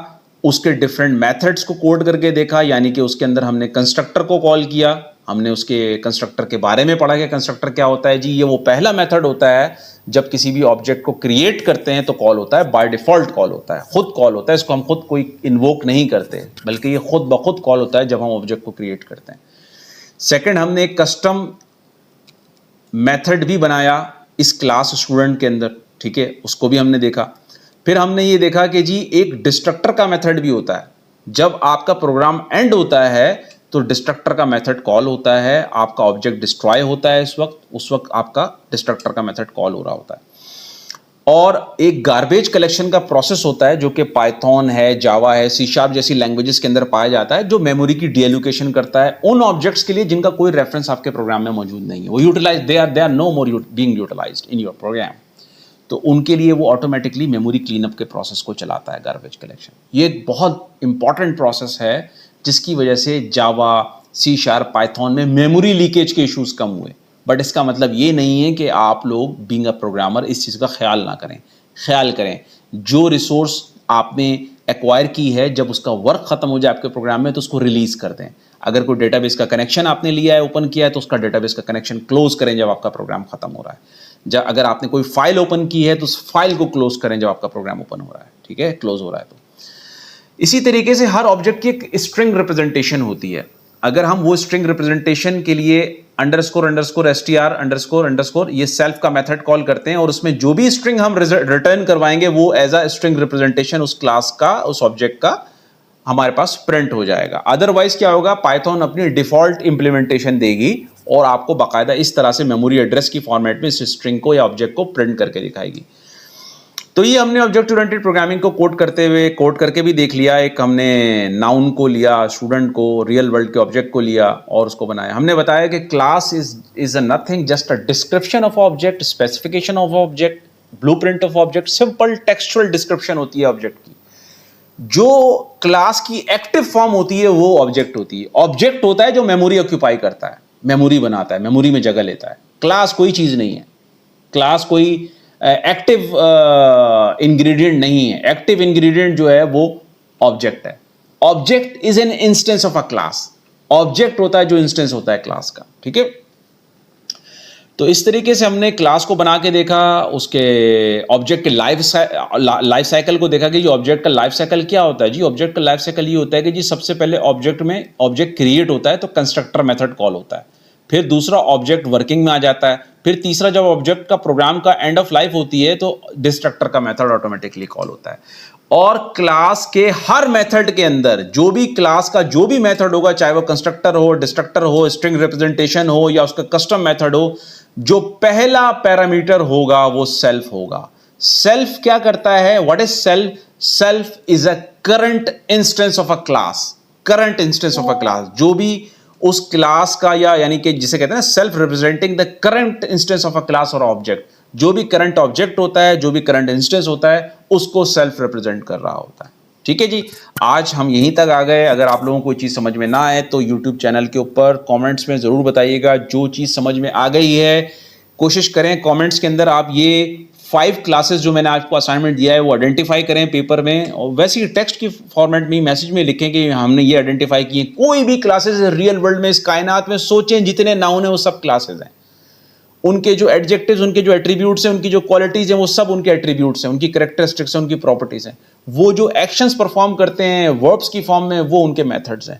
उसके डिफरेंट मेथड्स को कोड करके देखा। यानी कि उसके अंदर हमने कंस्ट्रक्टर को कॉल किया, हमने उसके कंस्ट्रक्टर के बारे में पढ़ा कि कंस्ट्रक्टर क्या होता है। जी, ये वो पहला मेथड होता है जब किसी भी ऑब्जेक्ट को क्रिएट करते हैं तो कॉल होता है, बाय डिफॉल्ट कॉल होता है, खुद कॉल होता है। इसको हम खुद कोई इन्वोक नहीं करते, बल्कि ये खुद ब खुद कॉल होता है जब हम ऑब्जेक्ट को क्रिएट करते हैं। सेकंड, हमने एक कस्टम मेथड भी बनाया इस क्लास स्टूडेंट के अंदर, ठीक है, उसको भी हमने देखा। फिर हमने ये देखा कि जी एक डिस्ट्रक्टर का मेथड भी होता है। जब आपका प्रोग्राम एंड होता है तो डिस्ट्रक्टर का मेथड कॉल होता है, आपका ऑब्जेक्ट डिस्ट्रॉय होता है उस वक्त आपका डिस्ट्रक्टर का मेथड कॉल हो रहा होता है। और एक गार्बेज कलेक्शन का प्रोसेस होता है जो कि पाइथन है, जावा है, सी शार्प जैसी लैंग्वेजेस के अंदर पाया जाता है, जो मेमोरी की डीएलोकेशन करता है उन ऑब्जेक्ट्स के लिए जिनका कोई रेफरेंस आपके प्रोग्राम में मौजूद नहीं है। वो utilize they are no more being utilized in your program. तो उनके लिए वो ऑटोमेटिकली मेमोरी क्लीनअप के प्रोसेस को चलाता है गार्बेज कलेक्शन। ये एक बहुत इंपॉर्टेंट प्रोसेस है जिसकी वजह से जावा, सी शार्प, पाइथन में मेमोरी लीकेज के इश्यूज कम हुए। बट इसका मतलब ये नहीं है कि आप लोग बीइंग अ प्रोग्रामर इस चीज़ का ख्याल ना करें। ख्याल करें, जो रिसोर्स आपने एक्वायर की है जब उसका वर्क खत्म हो जाए आपके प्रोग्राम में तो उसको रिलीज कर दें। अगर कोई डेटाबेस का कनेक्शन आपने लिया है, ओपन किया है, तो उसका डेटाबेस का कनेक्शन क्लोज करें जब आपका प्रोग्राम खत्म हो रहा है। जब अगर आपने कोई फाइल ओपन की है तो उस फाइल को क्लोज करें जब आपका प्रोग्राम ओपन हो रहा है, ठीक है, क्लोज हो रहा है। तो इसी तरीके से हर ऑब्जेक्ट की एक स्ट्रिंग रिप्रेजेंटेशन होती है। अगर हम वो स्ट्रिंग रिप्रेजेंटेशन के लिए underscore underscore str underscore underscore ये सेल्फ का मेथड कॉल करते हैं और उसमें जो भी स्ट्रिंग हम रिटर्न करवाएंगे वो एज अ स्ट्रिंग रिप्रेजेंटेशन उस क्लास का, उस ऑब्जेक्ट का हमारे पास प्रिंट हो जाएगा। अदरवाइज क्या होगा, पाइथन अपनी डिफॉल्ट इंप्लीमेंटेशन देगी और आपको बाकायदा इस तरह से मेमोरी एड्रेस की फॉर्मेट में इस स्ट्रिंग को या ऑब्जेक्ट को प्रिंट करके दिखाएगी। तो ये हमने ऑब्जेक्ट ओरिएंटेड प्रोग्रामिंग को कोड करके भी देख लिया। एक हमने नाउन को लिया, स्टूडेंट को, रियल वर्ल्ड के ऑब्जेक्ट को लिया और उसको बनाया। हमने बताया कि class is a nothing, just a description of object, specification of object, blueprint of object, simple textual description होती है ऑब्जेक्ट की। जो क्लास की एक्टिव फॉर्म होती है वो ऑब्जेक्ट होती है। ऑब्जेक्ट होता है जो मेमोरी ऑक्यूपाई करता है, मेमोरी बनाता है, मेमोरी में जगह लेता है। क्लास कोई चीज नहीं है, क्लास कोई एक्टिव इंग्रेडिएंट नहीं है। एक्टिव इंग्रेडिएंट जो है वो ऑब्जेक्ट है। Object is an instance of a class. Object होता है जो इंस्टेंस होता है क्लास का, ठीक है। तो इस तरीके से हमने क्लास को बना के देखा, उसके ऑब्जेक्ट के लाइफ साइकिल को देखा कि जी ऑब्जेक्ट का लाइफ साइकिल क्या होता है। जी ऑब्जेक्ट का लाइफ साइकिल ये होता है कि जी सबसे पहले ऑब्जेक्ट में ऑब्जेक्ट क्रिएट होता है तो कंस्ट्रक्टर मेथड कॉल होता है, फिर दूसरा ऑब्जेक्ट वर्किंग में आ जाता है, फिर तीसरा जब ऑब्जेक्ट का प्रोग्राम का एंड ऑफ लाइफ होती है तो डिस्ट्रक्टर का मेथड ऑटोमेटिकली कॉल होता है। और क्लास के हर मेथड के अंदर जो भी क्लास का जो भी मेथड होगा, चाहे वो कंस्ट्रक्टर हो, डिस्ट्रक्टर हो, स्ट्रिंग रिप्रेजेंटेशन हो या उसका कस्टम मेथड हो, जो पहला पैरामीटर होगा वो सेल्फ होगा। सेल्फ क्या करता है? What is self? Self is a current instance of a class. Current instance of a class, जो भी उस क्लास का, या यानी कि जिसे कहते हैं ना self representing the current instance of a class और ऑब्जेक्ट। जो भी करंट ऑब्जेक्ट होता है, जो भी करंट इंस्टेंस होता है, उसको सेल्फ रिप्रेजेंट कर रहा होता है। ठीक है जी, आज हम यहीं तक आ गए। अगर आप लोगों को कोई चीज़ समझ में ना आए तो यूट्यूब चैनल के ऊपर कमेंट्स में ज़रूर बताइएगा। जो चीज़ समझ में आ गई है कोशिश करें कमेंट्स के अंदर आप ये 5 क्लासेस जो मैंने आपको असाइनमेंट दिया है वो आइडेंटिफाई करें पेपर में, और वैसे ही टेक्स्ट की फॉर्मेट में मैसेज में लिखें कि हमने ये आइडेंटिफाई किए। कोई भी क्लासेस रियल वर्ल्ड में, इस कायनात में सोचें जितने नाउन है वो सब क्लासेस हैं। उनके जो एडजेक्टिव्स, उनके जो एट्रीब्यूट्स हैं, उनकी जो क्वालिटीज हैं वो सब उनके एट्रीब्यूट्स हैं, उनकी कैरेक्टरिस्टिक्स हैं, उनकी प्रॉपर्टीज हैं। वो जो एक्शंस परफॉर्म करते हैं वर्ब्स की फॉर्म में, वो उनके मेथड्स हैं।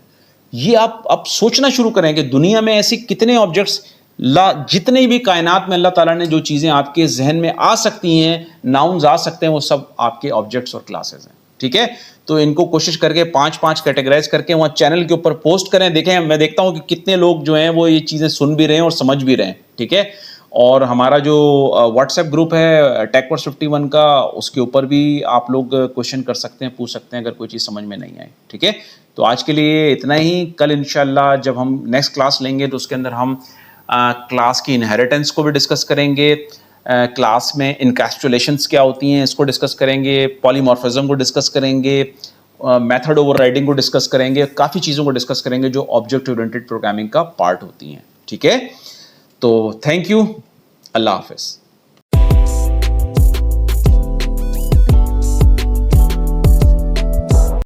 ये आप सोचना शुरू करें कि दुनिया में ऐसी कितने ऑब्जेक्ट्स, जितने भी कायनात में अल्लाह ताला ने जो चीज़ें आपके जहन में आ सकती हैं, नाउन्स आ सकते हैं, वो सब आपके ऑब्जेक्ट्स और क्लासेस हैं। ठीक है, तो इनको कोशिश करके 5-5 कैटेगराइज करके वहाँ चैनल के ऊपर पोस्ट करें। देखें, मैं देखता हूँ कि कितने लोग जो हैं वो ये चीज़ें सुन भी रहे हैं और समझ भी रहे हैं। ठीक है, और हमारा जो व्हाट्सएप ग्रुप है टेकवर्स 51 का, उसके ऊपर भी आप लोग क्वेश्चन कर सकते हैं, पूछ सकते हैं अगर कोई चीज़ समझ में नहीं आए। ठीक है, तो आज के लिए इतना ही। कल इंशाल्लाह जब हम नेक्स्ट क्लास लेंगे तो उसके अंदर हम क्लास की इनहेरिटेंस को भी डिस्कस करेंगे, क्लास में इनकैप्सुलेशंस क्या होती हैं इसको डिस्कस करेंगे, पॉलीमॉर्फिज्म को डिस्कस करेंगे, मेथड ओवरराइडिंग को डिस्कस करेंगे, काफ़ी चीज़ों को डिस्कस करेंगे जो ऑब्जेक्ट ओरिएंटेड प्रोग्रामिंग का पार्ट होती हैं। ठीक है, तो थैंक यू, अल्लाह हाफिज़।